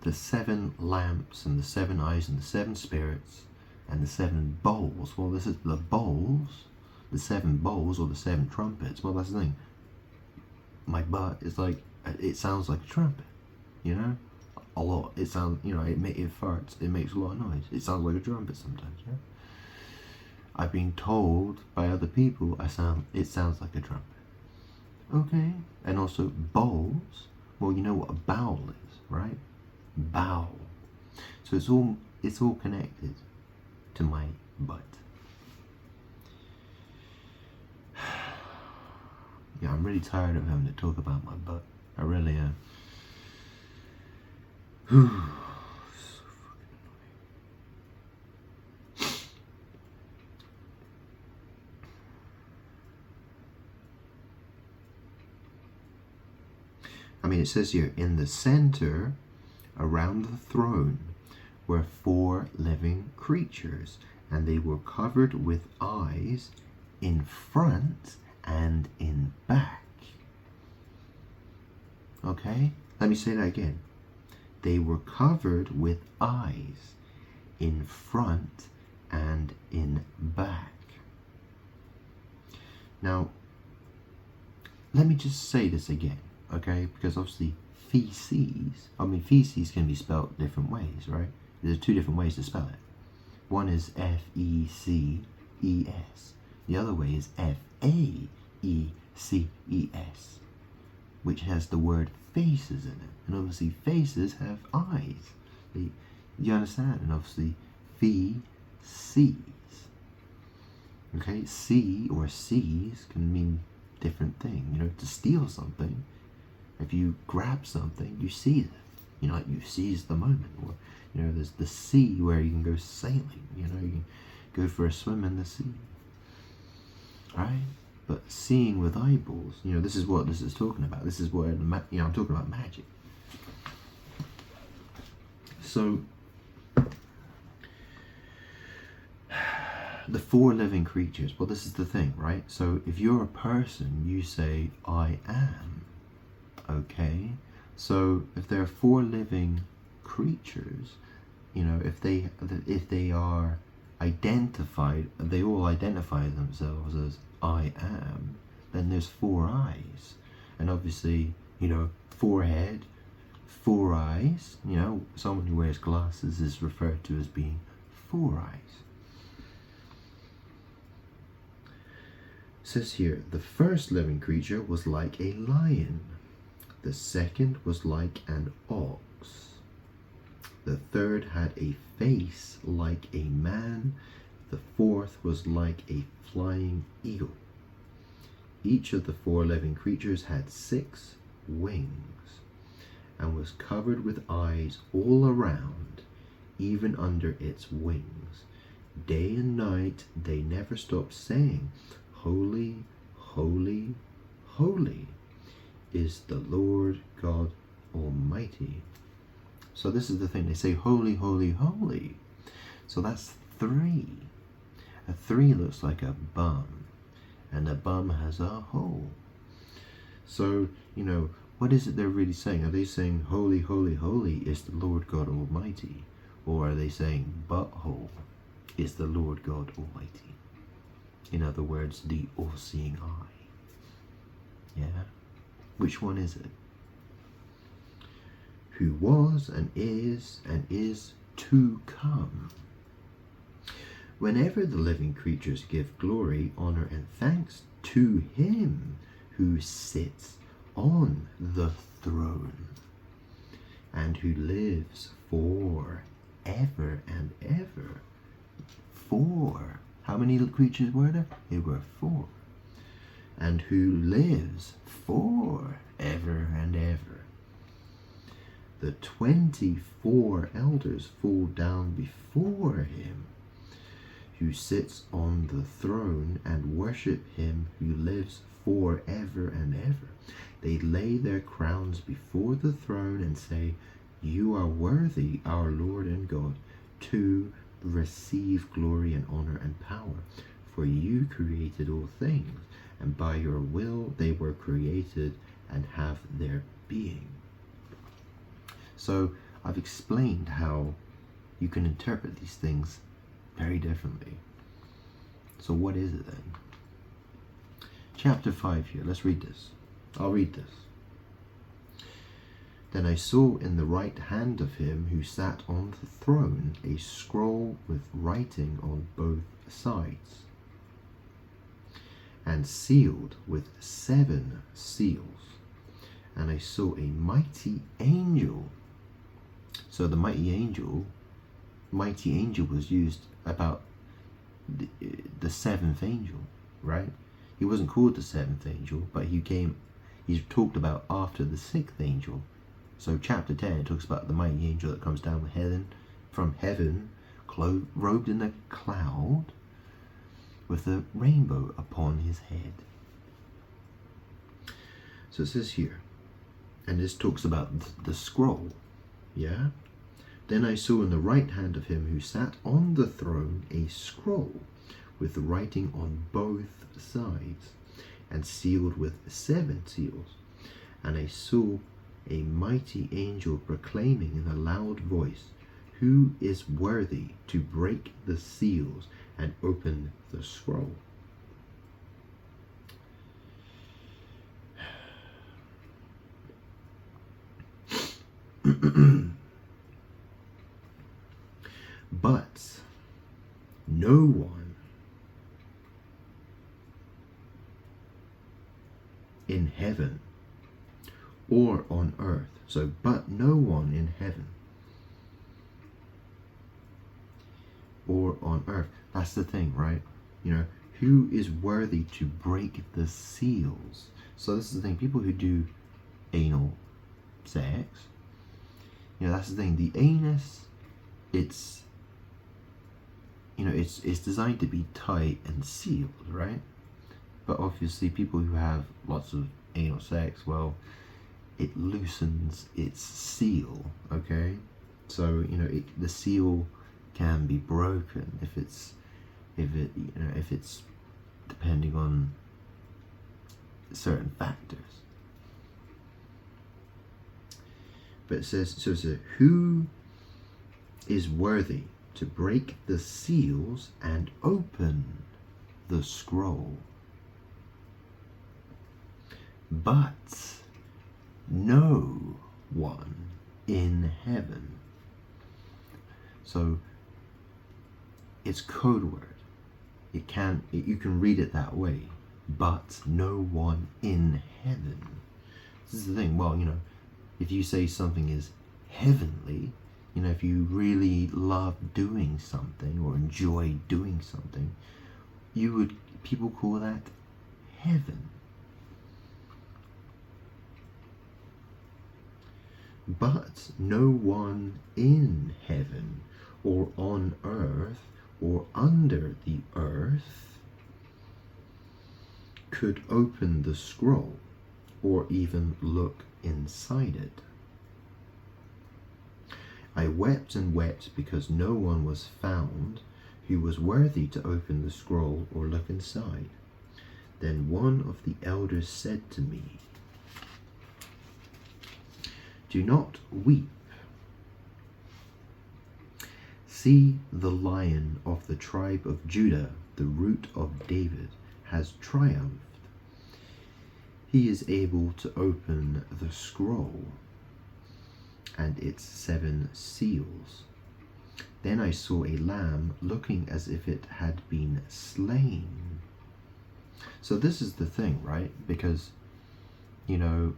the 7 lamps and the 7 eyes and the 7 spirits and the 7 bowls. Well, this is the bowls, the 7 bowls or the 7 trumpets. Well, that's the thing. My butt is like, it sounds like a trumpet, you know? A lot. It sounds, you know, it farts. It makes a lot of noise. It sounds like a trumpet sometimes, yeah? I've been told by other people it sounds like a trumpet. Okay? And also bowls. Well, you know what a bowel is, right? Bowel. So it's all connected to my butt. Yeah, I'm really tired of having to talk about my butt. I really am. I mean, it says here, in the center, around the throne, were 4 living creatures, and they were covered with eyes in front and in back. Okay? Let me say that again. They were covered with eyes in front and in back. Now, let me just say this again, okay? Because obviously feces can be spelled different ways, right? There's 2 different ways to spell it. One is F-E-C-E-S. The other way is F-A-E-C-E-S, which has the word faces in it. And obviously faces have eyes. You understand? And obviously feces. Okay, see or seize can mean different thing. You know, to steal something, if you grab something, you seize it. You know, like you seize the moment. Or, you know, there's the sea where you can go sailing. You know, you can go for a swim in the sea. Right? But seeing with eyeballs, you know, this is what this is talking about. This is where I'm talking about magic. So, the 4 living creatures. Well, this is the thing, right? So, if you're a person, you say, I am. Okay? So, if there are 4 living creatures, you know, if they are identified, they all identify themselves as I am, then there's 4 eyes. And obviously, you know, forehead, 4 eyes, you know, someone who wears glasses is referred to as being 4 eyes. It says here, the first living creature was like a lion. The second was like an ox. The third had a face like a man. The fourth was like a flying eagle. Each of the 4 living creatures had 6 wings and was covered with eyes all around, even under its wings. Day and night they never stopped saying, Holy, holy, holy is the Lord God Almighty. So this is the thing, they say holy, holy, holy. So that's 3. A 3 looks like a bum, and a bum has a hole. So, you know, what is it they're really saying? Are they saying holy, holy, holy is the Lord God Almighty? Or are they saying butthole is the Lord God Almighty? In other words, the all-seeing eye. Yeah? Which one is it? Who was and is to come. Whenever the living creatures give glory, honor, and thanks to Him who sits on the throne and who lives for ever and ever. 4. How many creatures were there? There were 4. And who lives for ever and ever. The 24 elders fall down before Him who sits on the throne and worship Him who lives forever and ever. They lay their crowns before the throne and say, You are worthy, our Lord and God, to receive glory and honor and power. For you created all things, and by your will they were created and have their being. So I've explained how you can interpret these things very differently. So what is it then? Chapter 5 here, let's read this. I'll read this. Then I saw in the right hand of him who sat on the throne a scroll with writing on both sides, and sealed with 7 seals. And I saw a mighty angel. So the mighty angel was used about the 7th angel, right? he wasn't called the seventh angel, but he's talked about after the sixth angel. So chapter 10, it talks about the mighty angel that comes down from heaven, robed in a cloud, with a rainbow upon his head. So it says here, and this talks about the scroll, yeah? Then I saw in the right hand of him who sat on the throne a scroll with writing on both sides, and sealed with 7 seals. And I saw a mighty angel proclaiming in a loud voice, "Who is worthy to break the seals and open the scroll?" But no one in heaven or on earth. So, but no one in heaven or on earth. That's the thing, right? You know, who is worthy to break the seals? So this is the thing. People who do anal sex, you know, that's the thing. The anus, it's designed to be tight and sealed, right? But obviously people who have lots of anal sex, well, it loosens its seal, okay? So, you know, the seal can be broken if it's depending on certain factors. But it says, who is worthy to break the seals and open the scroll? But no one in heaven. So it's code word. You can read it that way. But no one in heaven. This is the thing. Well, you know, if you say something is heavenly, you know, if you really love doing something or enjoy doing something, people call that heaven. But no one in heaven or on earth or under the earth could open the scroll or even look inside it. I wept and wept because no one was found who was worthy to open the scroll or look inside. Then one of the elders said to me, "Do not weep. See, the Lion of the tribe of Judah, the Root of David, has triumphed. He is able to open the scroll and its 7 seals." Then I saw a lamb looking as if it had been slain. So this is the thing, right? Because, you know,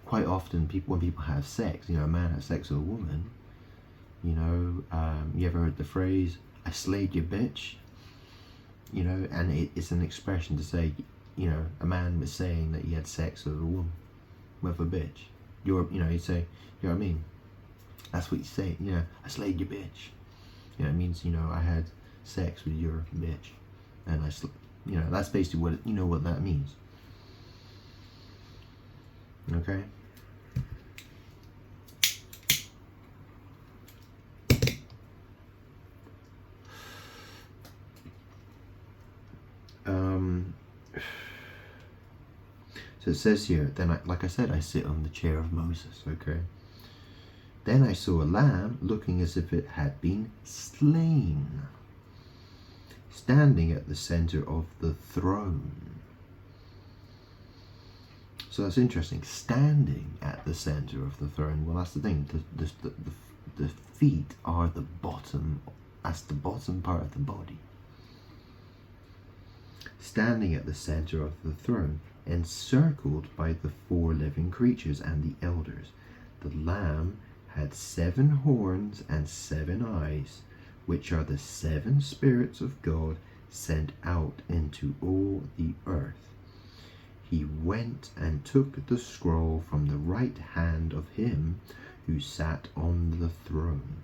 quite often when people have sex, you know, a man has sex with a woman, you know, you ever heard the phrase, "I slayed your bitch"? You know, and it's an expression to say, you know, a man was saying that he had sex with a woman, with a bitch. He'd say, you know what I mean? That's what you say, you know, "I slayed your bitch." You know, it means, you know, I had sex with your bitch. And you know, that's basically what that means. Okay? So it says here, then like I said, I sit on the chair of Moses, okay? Then I saw a lamb looking as if it had been slain, standing at the center of the throne. So that's interesting, standing at the center of the throne. Well, that's the thing, the feet are the bottom, that's the bottom part of the body. Standing at the center of the throne, encircled by the 4 living creatures and the elders. The Lamb had 7 horns and 7 eyes, which are the 7 spirits of God sent out into all the earth. He went and took the scroll from the right hand of him who sat on the throne.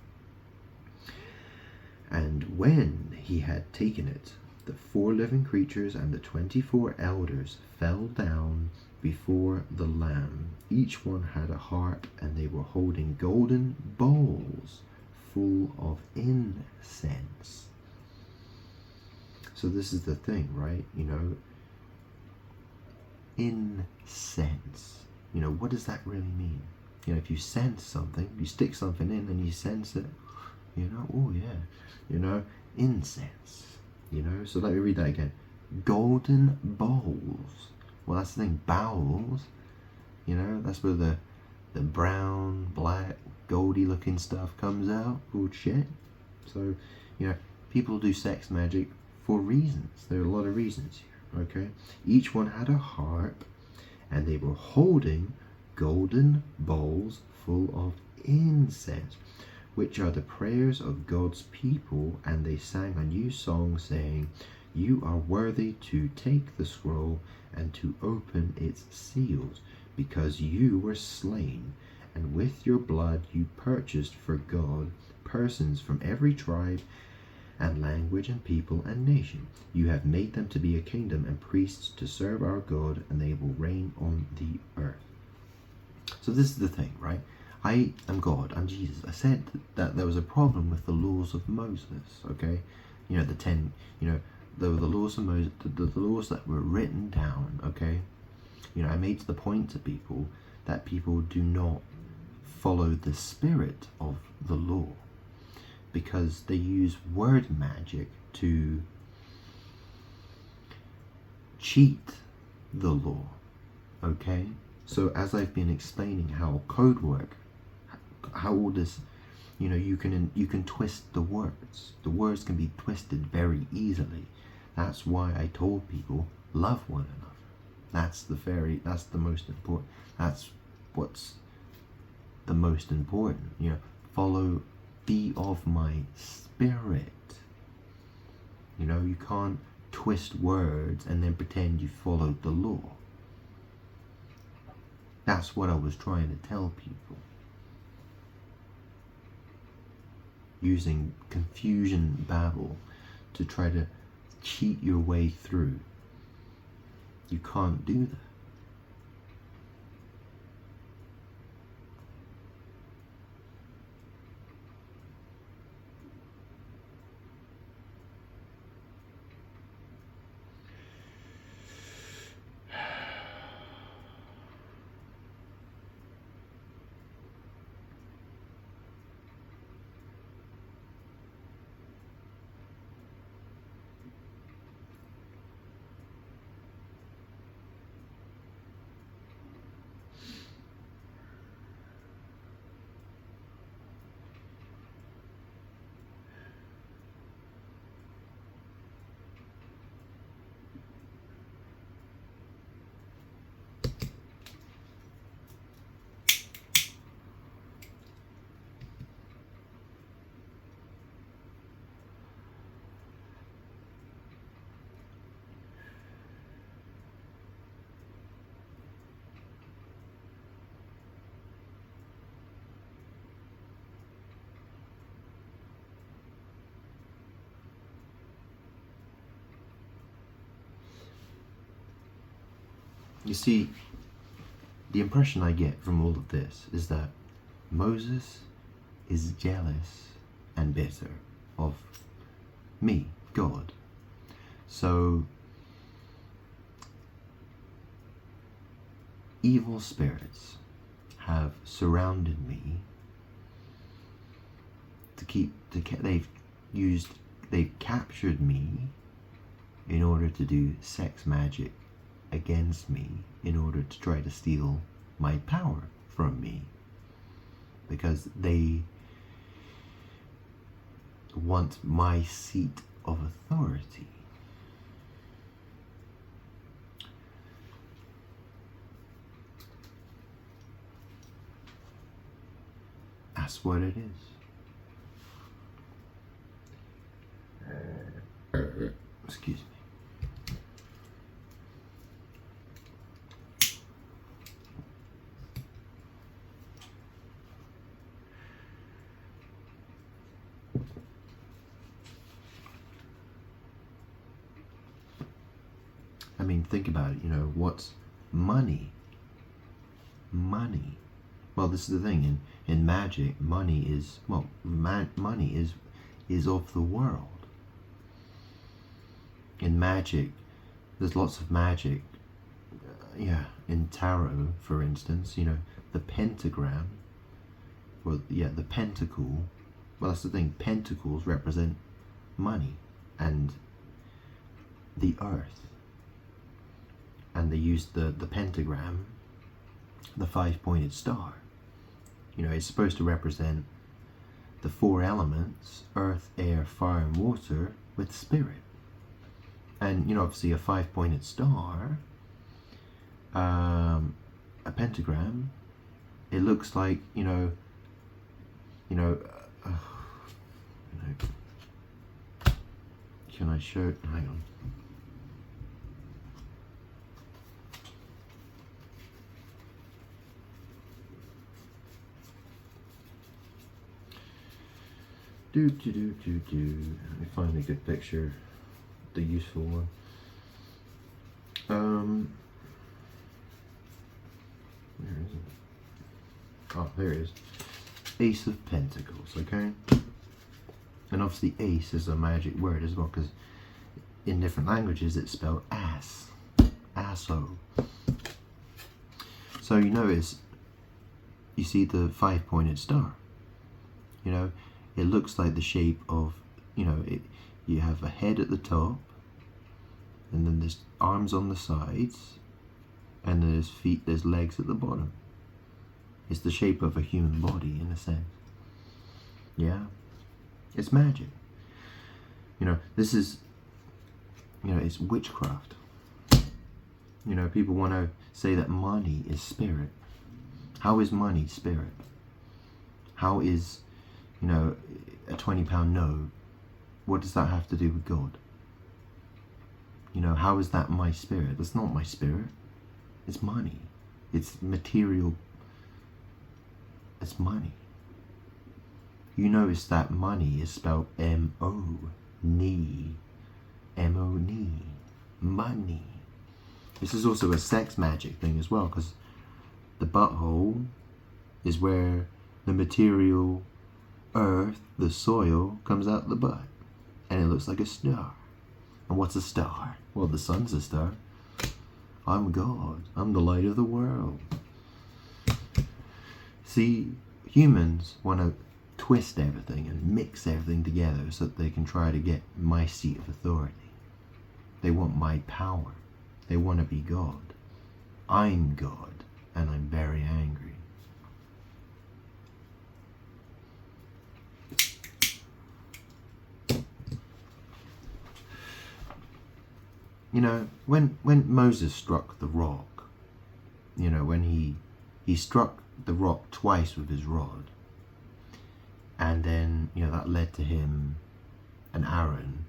And when he had taken it, the 4 living creatures and the 24 elders fell down before the Lamb. Each one had a harp, and they were holding golden bowls full of incense. So this is the thing, right? Incense. What does that really mean? If you sense something, you stick something in and you sense it, oh yeah, incense, so let me read that again. Golden bowls. Well, that's the thing, bowels, that's where the brown, black, goldy looking stuff comes out, called shit. So, people do sex magic for reasons. There are a lot of reasons here, okay? Each one had a harp, and they were holding golden bowls full of incense, which are the prayers of God's people, and they sang a new song, saying, "You are worthy to take the scroll and to open its seals, because you were slain, and with your blood you purchased for God persons from every tribe and language and people and nation. You have made them to be a kingdom and priests to serve our God, and they will reign on the earth." So this is the thing, right? I am God, I'm Jesus. I said that there was a problem with the laws of Moses, okay? The 10, the laws of Moses, the laws that were written down, okay? I made the point to people that people do not follow the spirit of the law, because they use word magic to cheat the law, okay? So as I've been explaining how code work, how all this, you can twist the words. The words can be twisted very easily. That's why I told people, love one another. That's the most important. That's what's the most important. Follow, be of my spirit. You can't twist words and then pretend you followed the law. That's what I was trying to tell people. Using confusion babble to try to cheat your way through. You can't do that. You see, the impression I get from all of this is that Moses is jealous and bitter of me, God. So evil spirits have surrounded me they've captured me in order to do sex magic against me, in order to try to steal my power from me, because they want my seat of authority. That's what it is. Excuse me. I mean, think about it, what's money? Money. Well, this is the thing, in magic, money is, money is of the world. In magic, there's lots of magic. In tarot, for instance, the pentagram, the pentacle. Well, that's the thing, pentacles represent money and the earth. And they used the pentagram, the 5-pointed star. It's supposed to represent the 4 elements, earth, air, fire, and water, with spirit. And, obviously a 5-pointed star, a pentagram, it looks like, can I show, hang on. Let me find a good picture, the useful one. Where is it? Oh, there it is. Ace of Pentacles, okay? And obviously ace is a magic word as well, because in different languages it's spelled ass. Asso. So you notice, you see the 5-pointed star. It looks like the shape of, you have a head at the top, and then there's arms on the sides, and there's feet, there's legs at the bottom. It's the shape of a human body, in a sense. Yeah? It's magic. This is, it's witchcraft. People want to say that money is spirit. How is money spirit? How is, a £20 note, what does that have to do with God? How is that my spirit? That's not my spirit. It's money. It's material. It's money. You notice that money is spelled M-O-N-E. M-O-N-E. Money. This is also a sex magic thing as well, because the butthole is where the material earth, the soil, comes out the butt, and it looks like a star. And what's a star? Well, the sun's a star. I'm God. I'm the light of the world. See, humans want to twist everything and mix everything together so that they can try to get my seat of authority. They want my power. They want to be God. I'm God, and I'm very angry. When Moses struck the rock, when he struck the rock twice with his rod, and then, that led to him and Aaron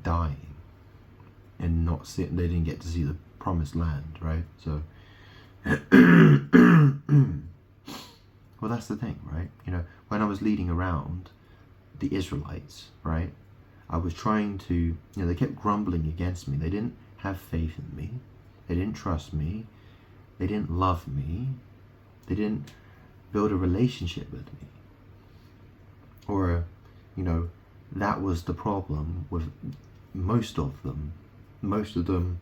dying and they didn't get to see the promised land, right? So, well, that's the thing, right? When I was leading around the Israelites, right? I was trying to, they kept grumbling against me. They didn't have faith in me. They didn't trust me. They didn't love me. They didn't build a relationship with me. Or, that was the problem with most of them. Most of them,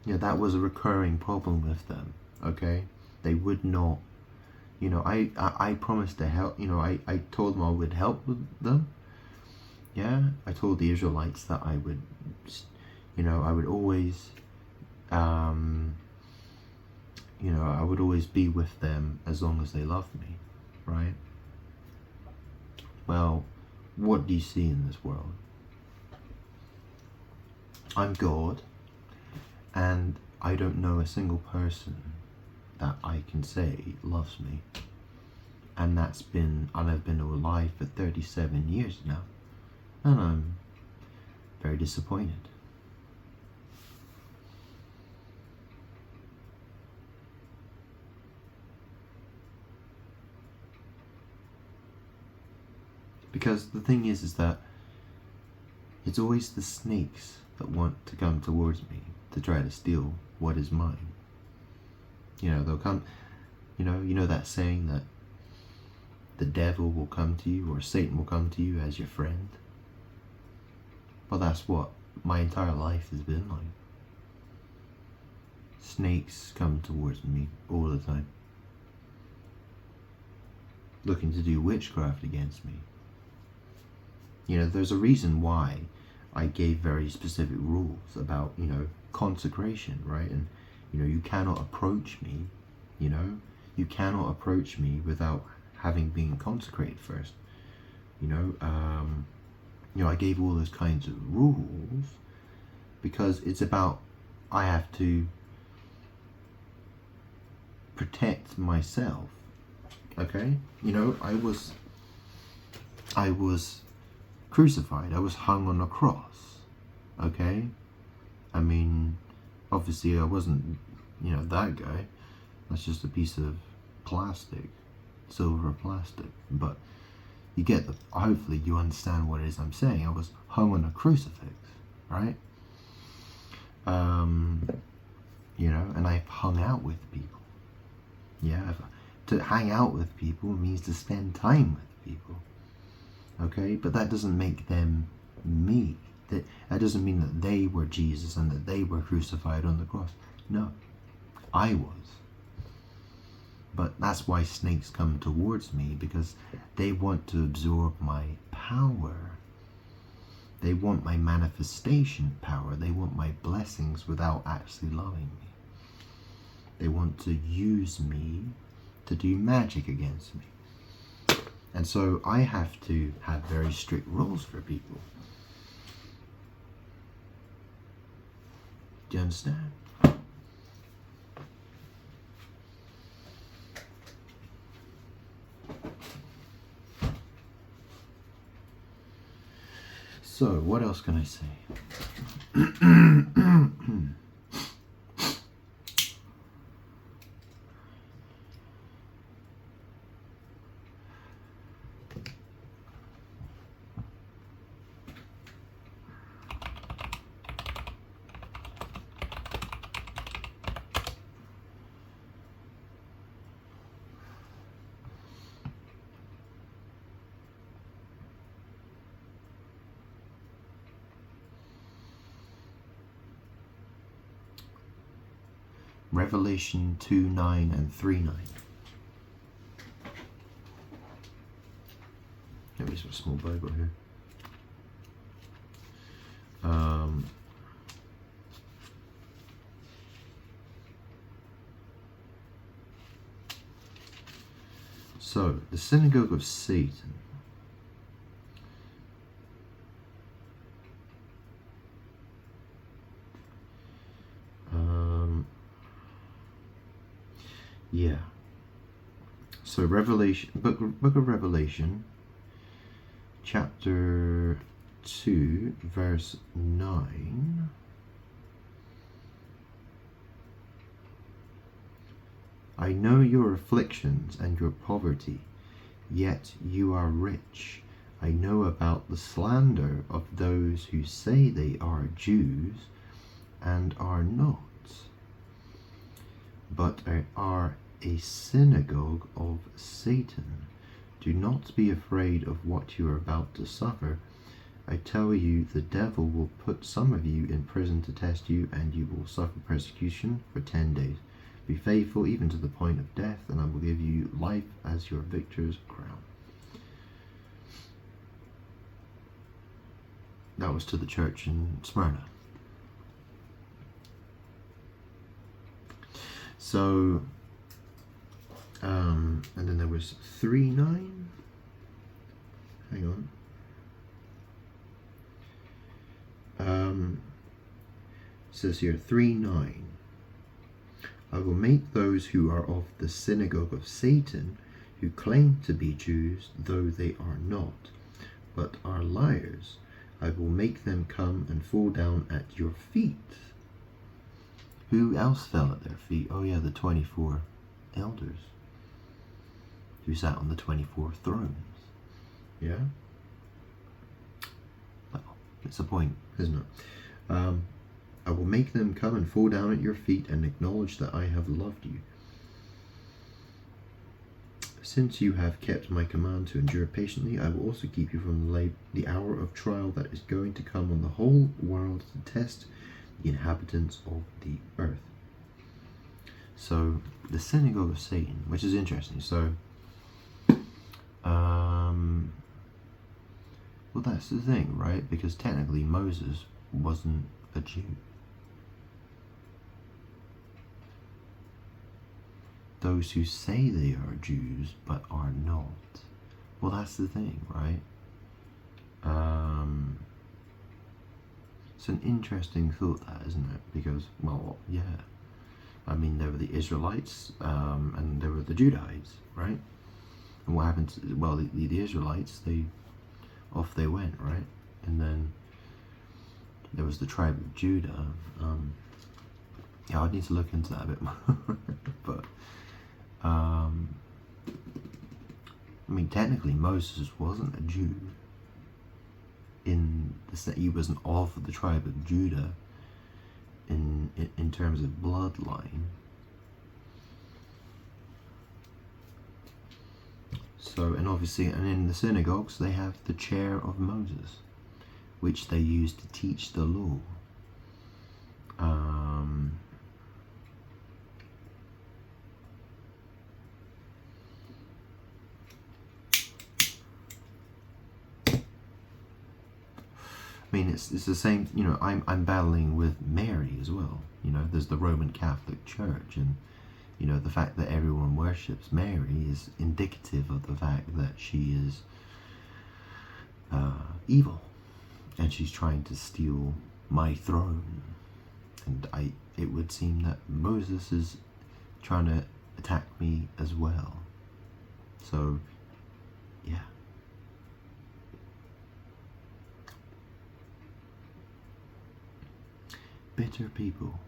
that was a recurring problem with them, okay? They would not, I promised to help, I told them I would help with them. Yeah, I told the Israelites that I would, I would always, I would always be with them as long as they loved me, right? Well, what do you see in this world? I'm God, and I don't know a single person that I can say loves me. And I've been alive for 37 years now. And I'm very disappointed. Because the thing is that it's always the snakes that want to come towards me to try to steal what is mine. You know, they'll come, you know that saying that the devil will come to you, or Satan will come to you as your friend? Well, that's what my entire life has been like. Snakes come towards me all the time, looking to do witchcraft against me. You know, there's a reason why I gave very specific rules about, consecration, right? And, you cannot approach me, you cannot approach me without having been consecrated first. I gave all those kinds of rules because it's about, I have to protect myself, okay? I was crucified, I was hung on a cross, okay? I mean, obviously I wasn't, that guy. That's just a piece of plastic, silver plastic, but you get hopefully you understand what it is I'm saying. I was hung on a crucifix, right? And I've hung out with people. Yeah, to hang out with people means to spend time with people. Okay, but that doesn't make them me. That doesn't mean that they were Jesus and that they were crucified on the cross. No, I was. But that's why snakes come towards me, because they want to absorb my power. They want my manifestation power. They want my blessings without actually loving me. They want to use me to do magic against me. And so I have to have very strict rules for people. Do you understand? So, what else can I say? Revelation 2:9 and 3:9. Let me some small Bible here. So, the synagogue of Satan. Yeah. So Revelation, book of Revelation, chapter 2, verse 9. I know your afflictions and your poverty, yet you are rich. I know about the slander of those who say they are Jews and are not, but are a synagogue of Satan. Do not be afraid of what you are about to suffer. I tell you, the devil will put some of you in prison to test you, and you will suffer persecution for 10 days. Be faithful even to the point of death, and I will give you life as your victor's crown. That was to the church in Smyrna. So, and then there was 3:9. Hang on. It says here 3:9. I will make those who are of the synagogue of Satan, who claim to be Jews, though they are not, but are liars. I will make them come and fall down at your feet. Who else fell at their feet? Oh yeah, the 24 elders who sat on the 24 thrones. Yeah? Well, it's a point, isn't it? I will make them come and fall down at your feet and acknowledge that I have loved you. Since you have kept my command to endure patiently, I will also keep you from the hour of trial that is going to come on the whole world to test the inhabitants of the earth. So, the synagogue of Satan, which is interesting. So, well, that's the thing, right? Because technically Moses wasn't a Jew. Those who say they are Jews but are not. Well, that's the thing, right? It's an interesting thought, that, isn't it? Because, well, yeah. I mean, there were the Israelites, and there were the Judahites, right? And what happened? Well, the Israelites, off they went, right? And then there was the tribe of Judah. Yeah, I'd need to look into that a bit more. But I mean, technically Moses wasn't a Jew in the sense he wasn't of the tribe of Judah in terms of bloodline. So, and obviously, and in the synagogues they have the chair of Moses, which they use to teach the law. I mean, it's the same. You know, I'm battling with Mary as well. You know, there's the Roman Catholic Church, and you know the fact that everyone worships Mary is indicative of the fact that she is evil, and she's trying to steal my throne. And it would seem that Moses is trying to attack me as well. So, yeah. Bitter people.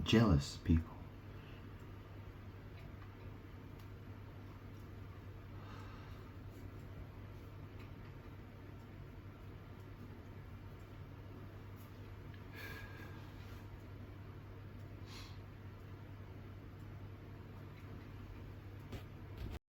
Jealous people.